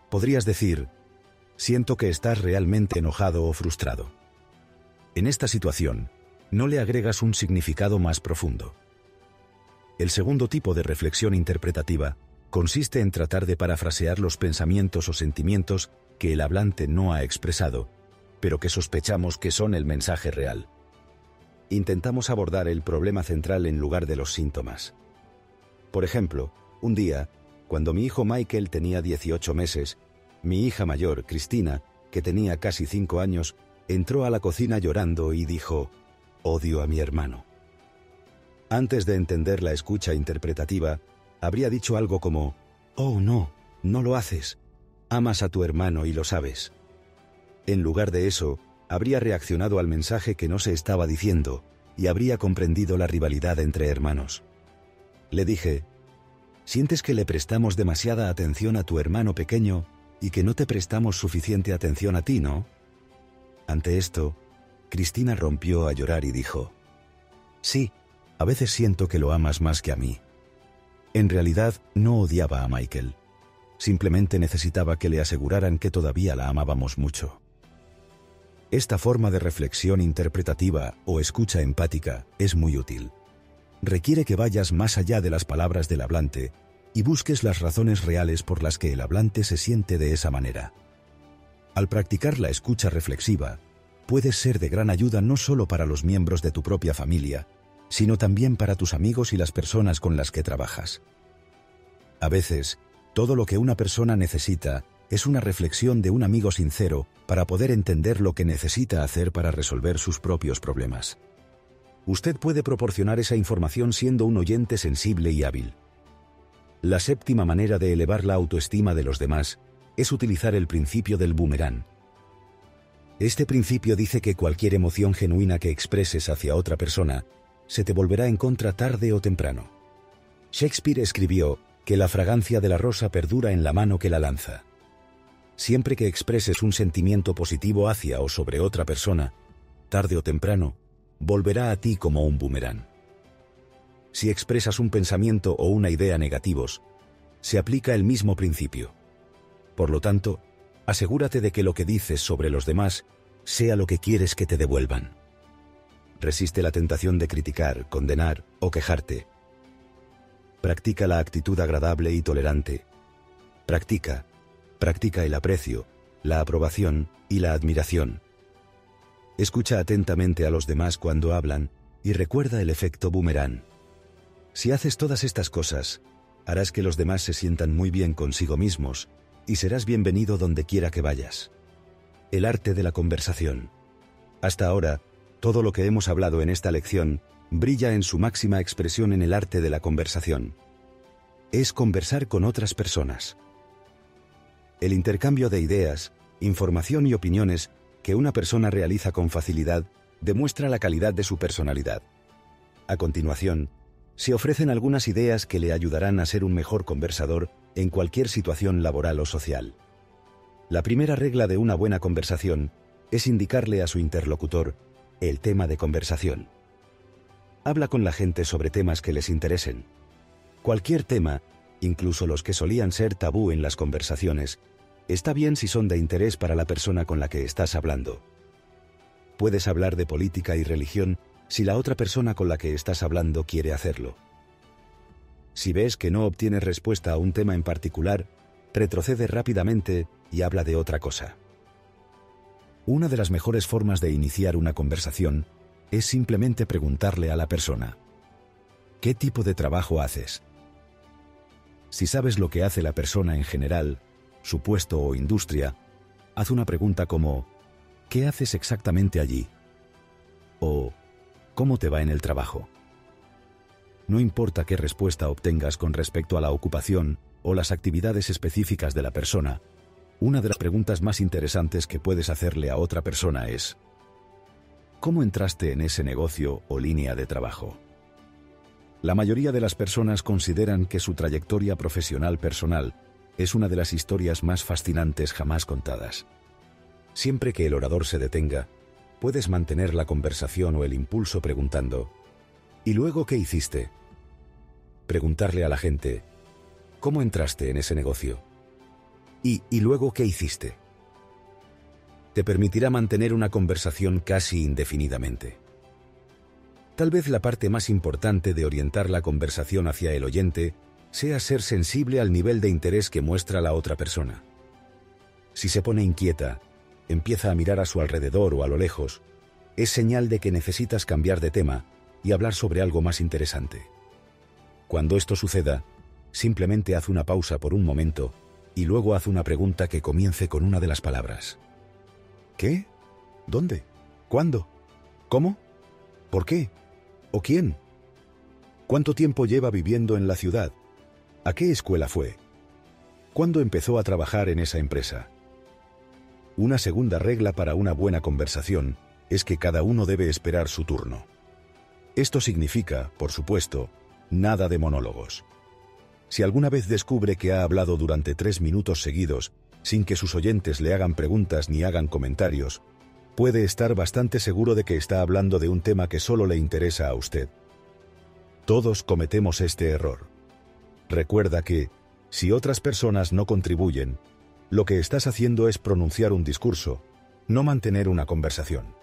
Podrías decir, siento que estás realmente enojado o frustrado. En esta situación, no le agregas un significado más profundo. El segundo tipo de reflexión interpretativa consiste en tratar de parafrasear los pensamientos o sentimientos que el hablante no ha expresado, pero que sospechamos que son el mensaje real. Intentamos abordar el problema central en lugar de los síntomas. Por ejemplo, un día, cuando mi hijo Michael tenía 18 meses, mi hija mayor, Cristina, que tenía casi 5 años, entró a la cocina llorando y dijo, «Odio a mi hermano». Antes de entender la escucha interpretativa, habría dicho algo como, «Oh, no, no lo haces. Amas a tu hermano y lo sabes». En lugar de eso, habría reaccionado al mensaje que no se estaba diciendo y habría comprendido la rivalidad entre hermanos. Le dije, ¿sientes que le prestamos demasiada atención a tu hermano pequeño y que no te prestamos suficiente atención a ti, no? Ante esto, Cristina rompió a llorar y dijo, «Sí, a veces siento que lo amas más que a mí». En realidad, no odiaba a Michael. Simplemente necesitaba que le aseguraran que todavía la amábamos mucho. Esta forma de reflexión interpretativa o escucha empática es muy útil. Requiere que vayas más allá de las palabras del hablante y busques las razones reales por las que el hablante se siente de esa manera. Al practicar la escucha reflexiva, puedes ser de gran ayuda no solo para los miembros de tu propia familia, sino también para tus amigos y las personas con las que trabajas. A veces, todo lo que una persona necesita es una reflexión de un amigo sincero para poder entender lo que necesita hacer para resolver sus propios problemas. Usted puede proporcionar esa información siendo un oyente sensible y hábil. La séptima manera de elevar la autoestima de los demás es utilizar el principio del boomerang. Este principio dice que cualquier emoción genuina que expreses hacia otra persona se te volverá en contra tarde o temprano. Shakespeare escribió que la fragancia de la rosa perdura en la mano que la lanza. Siempre que expreses un sentimiento positivo hacia o sobre otra persona, tarde o temprano, volverá a ti como un boomerang. Si expresas un pensamiento o una idea negativos, se aplica el mismo principio. Por lo tanto, asegúrate de que lo que dices sobre los demás sea lo que quieres que te devuelvan. Resiste la tentación de criticar, condenar o quejarte. Practica la actitud agradable y tolerante. Practica el aprecio, la aprobación y la admiración. Escucha atentamente a los demás cuando hablan y recuerda el efecto boomerang. Si haces todas estas cosas, harás que los demás se sientan muy bien consigo mismos y serás bienvenido donde quiera que vayas. El arte de la conversación. Hasta ahora, todo lo que hemos hablado en esta lección brilla en su máxima expresión en el arte de la conversación. Es conversar con otras personas. El intercambio de ideas, información y opiniones que una persona realiza con facilidad demuestra la calidad de su personalidad. A continuación, se ofrecen algunas ideas que le ayudarán a ser un mejor conversador en cualquier situación laboral o social. La primera regla de una buena conversación es indicarle a su interlocutor el tema de conversación. Habla con la gente sobre temas que les interesen. Cualquier tema, incluso los que solían ser tabú en las conversaciones, está bien si son de interés para la persona con la que estás hablando. Puedes hablar de política y religión si la otra persona con la que estás hablando quiere hacerlo. Si ves que no obtienes respuesta a un tema en particular, retrocede rápidamente y habla de otra cosa. Una de las mejores formas de iniciar una conversación es simplemente preguntarle a la persona: ¿qué tipo de trabajo haces? Si sabes lo que hace la persona en general, su puesto o industria, haz una pregunta como ¿qué haces exactamente allí? O ¿cómo te va en el trabajo? No importa qué respuesta obtengas con respecto a la ocupación o las actividades específicas de la persona, una de las preguntas más interesantes que puedes hacerle a otra persona es ¿cómo entraste en ese negocio o línea de trabajo? La mayoría de las personas consideran que su trayectoria profesional personal es una de las historias más fascinantes jamás contadas. Siempre que el orador se detenga, puedes mantener la conversación o el impulso preguntando ¿y luego qué hiciste? Preguntarle a la gente ¿cómo entraste en ese negocio? ¿Y luego qué hiciste? Te permitirá mantener una conversación casi indefinidamente. Tal vez la parte más importante de orientar la conversación hacia el oyente sea ser sensible al nivel de interés que muestra la otra persona. Si se pone inquieta, empieza a mirar a su alrededor o a lo lejos, es señal de que necesitas cambiar de tema y hablar sobre algo más interesante. Cuando esto suceda, simplemente haz una pausa por un momento y luego haz una pregunta que comience con una de las palabras. ¿Qué? ¿Dónde? ¿Cuándo? ¿Cómo? ¿Por qué? ¿O quién? ¿Cuánto tiempo lleva viviendo en la ciudad? ¿A qué escuela fue? ¿Cuándo empezó a trabajar en esa empresa? Una segunda regla para una buena conversación es que cada uno debe esperar su turno. Esto significa, por supuesto, nada de monólogos. Si alguna vez descubre que ha hablado durante 3 minutos seguidos, sin que sus oyentes le hagan preguntas ni hagan comentarios, puede estar bastante seguro de que está hablando de un tema que solo le interesa a usted. Todos cometemos este error. Recuerda que, si otras personas no contribuyen, lo que estás haciendo es pronunciar un discurso, no mantener una conversación.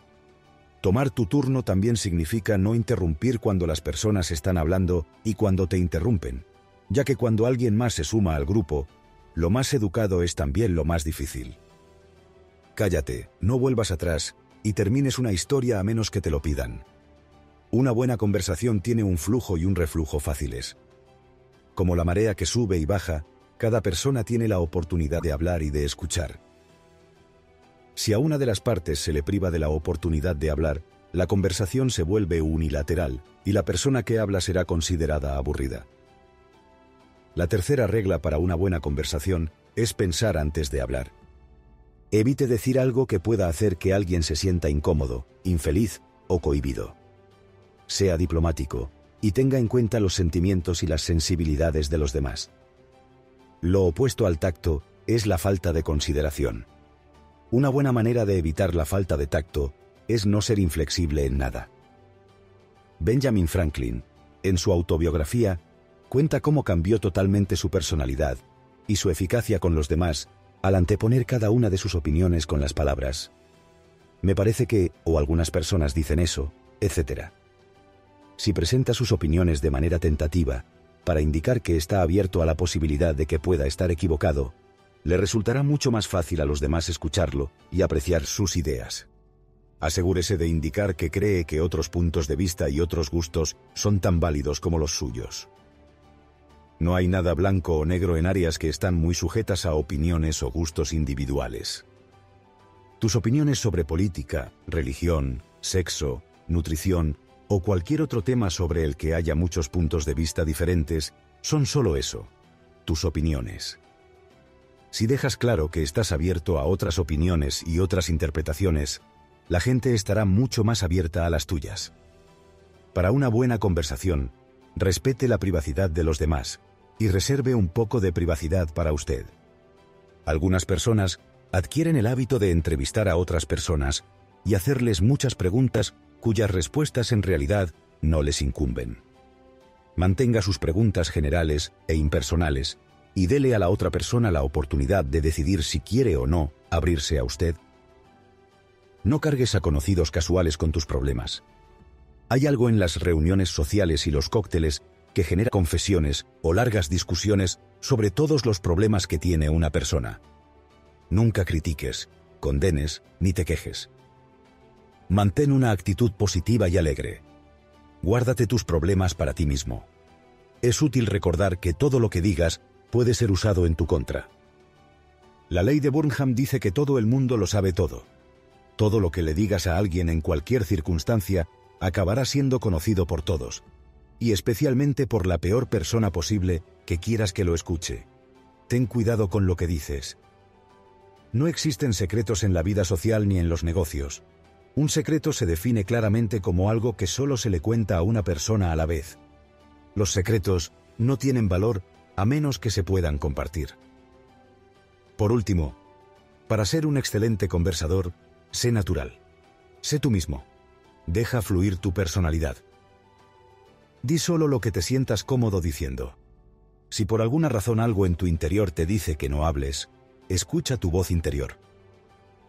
Tomar tu turno también significa no interrumpir cuando las personas están hablando y cuando te interrumpen, ya que cuando alguien más se suma al grupo, lo más educado es también lo más difícil. Cállate, no vuelvas atrás y termines una historia a menos que te lo pidan. Una buena conversación tiene un flujo y un reflujo fáciles. Como la marea que sube y baja, cada persona tiene la oportunidad de hablar y de escuchar. Si a una de las partes se le priva de la oportunidad de hablar, la conversación se vuelve unilateral y la persona que habla será considerada aburrida. La tercera regla para una buena conversación es pensar antes de hablar. Evite decir algo que pueda hacer que alguien se sienta incómodo, infeliz o cohibido. Sea diplomático y tenga en cuenta los sentimientos y las sensibilidades de los demás. Lo opuesto al tacto es la falta de consideración. Una buena manera de evitar la falta de tacto es no ser inflexible en nada. Benjamin Franklin, en su autobiografía, cuenta cómo cambió totalmente su personalidad y su eficacia con los demás al anteponer cada una de sus opiniones con las palabras «me parece que», o algunas personas dicen eso, etc. Si presenta sus opiniones de manera tentativa, para indicar que está abierto a la posibilidad de que pueda estar equivocado, le resultará mucho más fácil a los demás escucharlo y apreciar sus ideas. Asegúrese de indicar que cree que otros puntos de vista y otros gustos son tan válidos como los suyos. No hay nada blanco o negro en áreas que están muy sujetas a opiniones o gustos individuales. Tus opiniones sobre política, religión, sexo, nutrición o cualquier otro tema sobre el que haya muchos puntos de vista diferentes son solo eso, tus opiniones. Si dejas claro que estás abierto a otras opiniones y otras interpretaciones, la gente estará mucho más abierta a las tuyas. Para una buena conversación, respete la privacidad de los demás y reserve un poco de privacidad para usted. Algunas personas adquieren el hábito de entrevistar a otras personas y hacerles muchas preguntas cuyas respuestas en realidad no les incumben. Mantenga sus preguntas generales e impersonales y dele a la otra persona la oportunidad de decidir si quiere o no abrirse a usted. No cargues a conocidos casuales con tus problemas. Hay algo en las reuniones sociales y los cócteles que genera confesiones o largas discusiones sobre todos los problemas que tiene una persona. Nunca critiques, condenes ni te quejes. Mantén una actitud positiva y alegre. Guárdate tus problemas para ti mismo. Es útil recordar que todo lo que digas puede ser usado en tu contra. La ley de Burnham dice que todo el mundo lo sabe todo. Todo lo que le digas a alguien en cualquier circunstancia acabará siendo conocido por todos, y especialmente por la peor persona posible que quieras que lo escuche. Ten cuidado con lo que dices. No existen secretos en la vida social ni en los negocios. Un secreto se define claramente como algo que solo se le cuenta a una persona a la vez. Los secretos no tienen valor a menos que se puedan compartir. Por último, para ser un excelente conversador, sé natural. Sé tú mismo. Deja fluir tu personalidad. Di solo lo que te sientas cómodo diciendo. Si por alguna razón algo en tu interior te dice que no hables, escucha tu voz interior.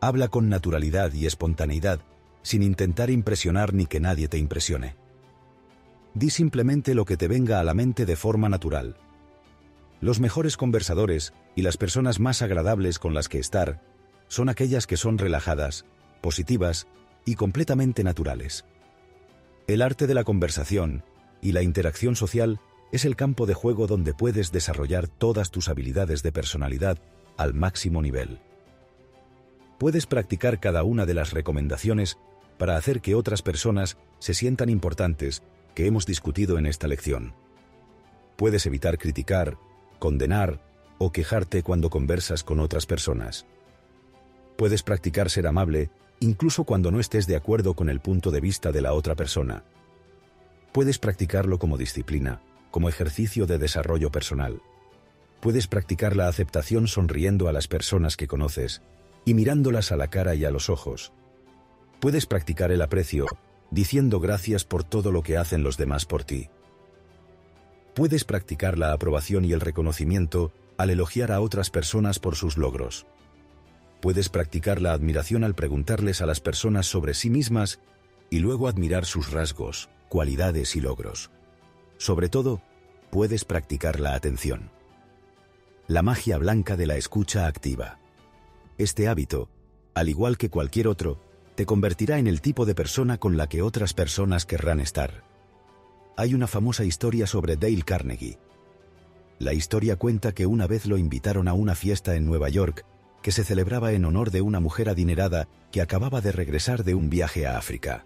Habla con naturalidad y espontaneidad, sin intentar impresionar ni que nadie te impresione. Di simplemente lo que te venga a la mente de forma natural. Los mejores conversadores y las personas más agradables con las que estar son aquellas que son relajadas, positivas y completamente naturales. El arte de la conversación y la interacción social es el campo de juego donde puedes desarrollar todas tus habilidades de personalidad al máximo nivel. Puedes practicar cada una de las recomendaciones para hacer que otras personas se sientan importantes que hemos discutido en esta lección. Puedes evitar criticar, condenar o quejarte cuando conversas con otras personas. Puedes practicar ser amable incluso cuando no estés de acuerdo con el punto de vista de la otra persona. Puedes practicarlo como disciplina, como ejercicio de desarrollo personal. Puedes practicar la aceptación sonriendo a las personas que conoces y mirándolas a la cara y a los ojos. Puedes practicar el aprecio, diciendo gracias por todo lo que hacen los demás por ti. Puedes practicar la aprobación y el reconocimiento al elogiar a otras personas por sus logros. Puedes practicar la admiración al preguntarles a las personas sobre sí mismas y luego admirar sus rasgos, cualidades y logros. Sobre todo, puedes practicar la atención. La magia blanca de la escucha activa. Este hábito, al igual que cualquier otro, te convertirá en el tipo de persona con la que otras personas querrán estar. Hay una famosa historia sobre Dale Carnegie. La historia cuenta que una vez lo invitaron a una fiesta en Nueva York que se celebraba en honor de una mujer adinerada que acababa de regresar de un viaje a África.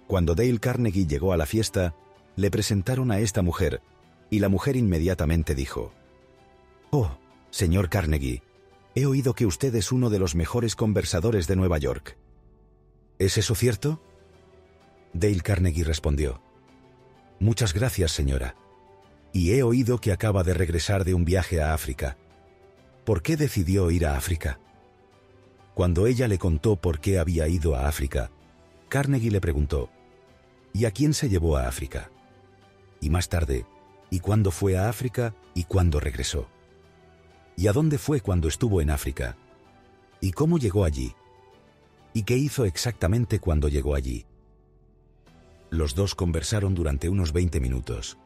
Cuando Dale Carnegie llegó a la fiesta, le presentaron a esta mujer, y la mujer inmediatamente dijo: «Oh, señor Carnegie, he oído que usted es uno de los mejores conversadores de Nueva York». «¿Es eso cierto?». Dale Carnegie respondió: «Muchas gracias, señora. Y he oído que acaba de regresar de un viaje a África. ¿Por qué decidió ir a África?». Cuando ella le contó por qué había ido a África, Carnegie le preguntó: «¿Y a quién se llevó a África?». Y más tarde: «¿Y cuándo fue a África y cuándo regresó?». «¿Y a dónde fue cuando estuvo en África?». «¿Y cómo llegó allí?». «¿Y qué hizo exactamente cuando llegó allí?». Los dos conversaron durante unos 20 minutos.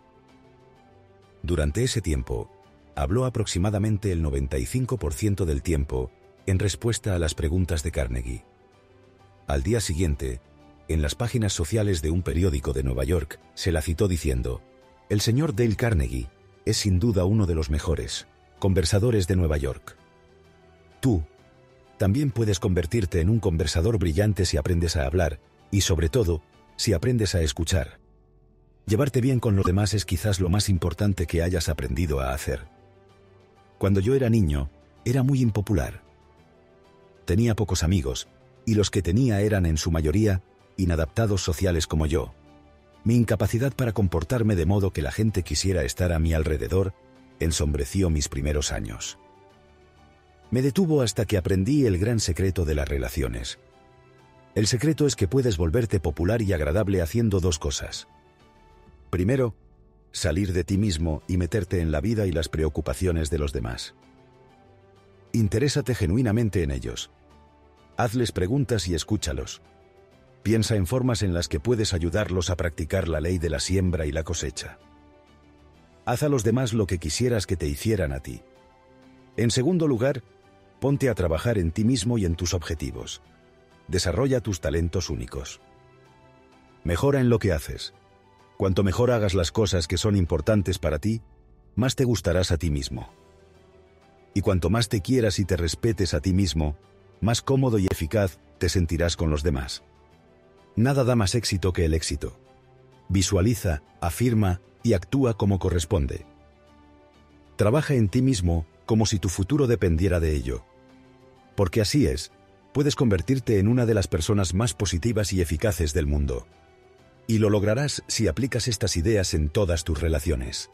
Durante ese tiempo, habló aproximadamente el 95% del tiempo en respuesta a las preguntas de Carnegie. Al día siguiente, en las páginas sociales de un periódico de Nueva York, se la citó diciendo: «El señor Dale Carnegie es sin duda uno de los mejores conversadores de Nueva York». Tú también puedes convertirte en un conversador brillante si aprendes a hablar y, sobre todo, si aprendes a escuchar. Llevarte bien con los demás es quizás lo más importante que hayas aprendido a hacer. Cuando yo era niño, era muy impopular. Tenía pocos amigos, y los que tenía eran en su mayoría inadaptados sociales como yo. Mi incapacidad para comportarme de modo que la gente quisiera estar a mi alrededor ensombreció mis primeros años. Me detuvo hasta que aprendí el gran secreto de las relaciones. El secreto es que puedes volverte popular y agradable haciendo dos cosas. Primero, salir de ti mismo y meterte en la vida y las preocupaciones de los demás. Interésate genuinamente en ellos. Hazles preguntas y escúchalos. Piensa en formas en las que puedes ayudarlos a practicar la ley de la siembra y la cosecha. Haz a los demás lo que quisieras que te hicieran a ti. En segundo lugar, ponte a trabajar en ti mismo y en tus objetivos. Desarrolla tus talentos únicos. Mejora en lo que haces. Cuanto mejor hagas las cosas que son importantes para ti, más te gustarás a ti mismo. Y cuanto más te quieras y te respetes a ti mismo, más cómodo y eficaz te sentirás con los demás. Nada da más éxito que el éxito. Visualiza, afirma y actúa como corresponde. Trabaja en ti mismo como si tu futuro dependiera de ello. Porque así es, puedes convertirte en una de las personas más positivas y eficaces del mundo. Y lo lograrás si aplicas estas ideas en todas tus relaciones.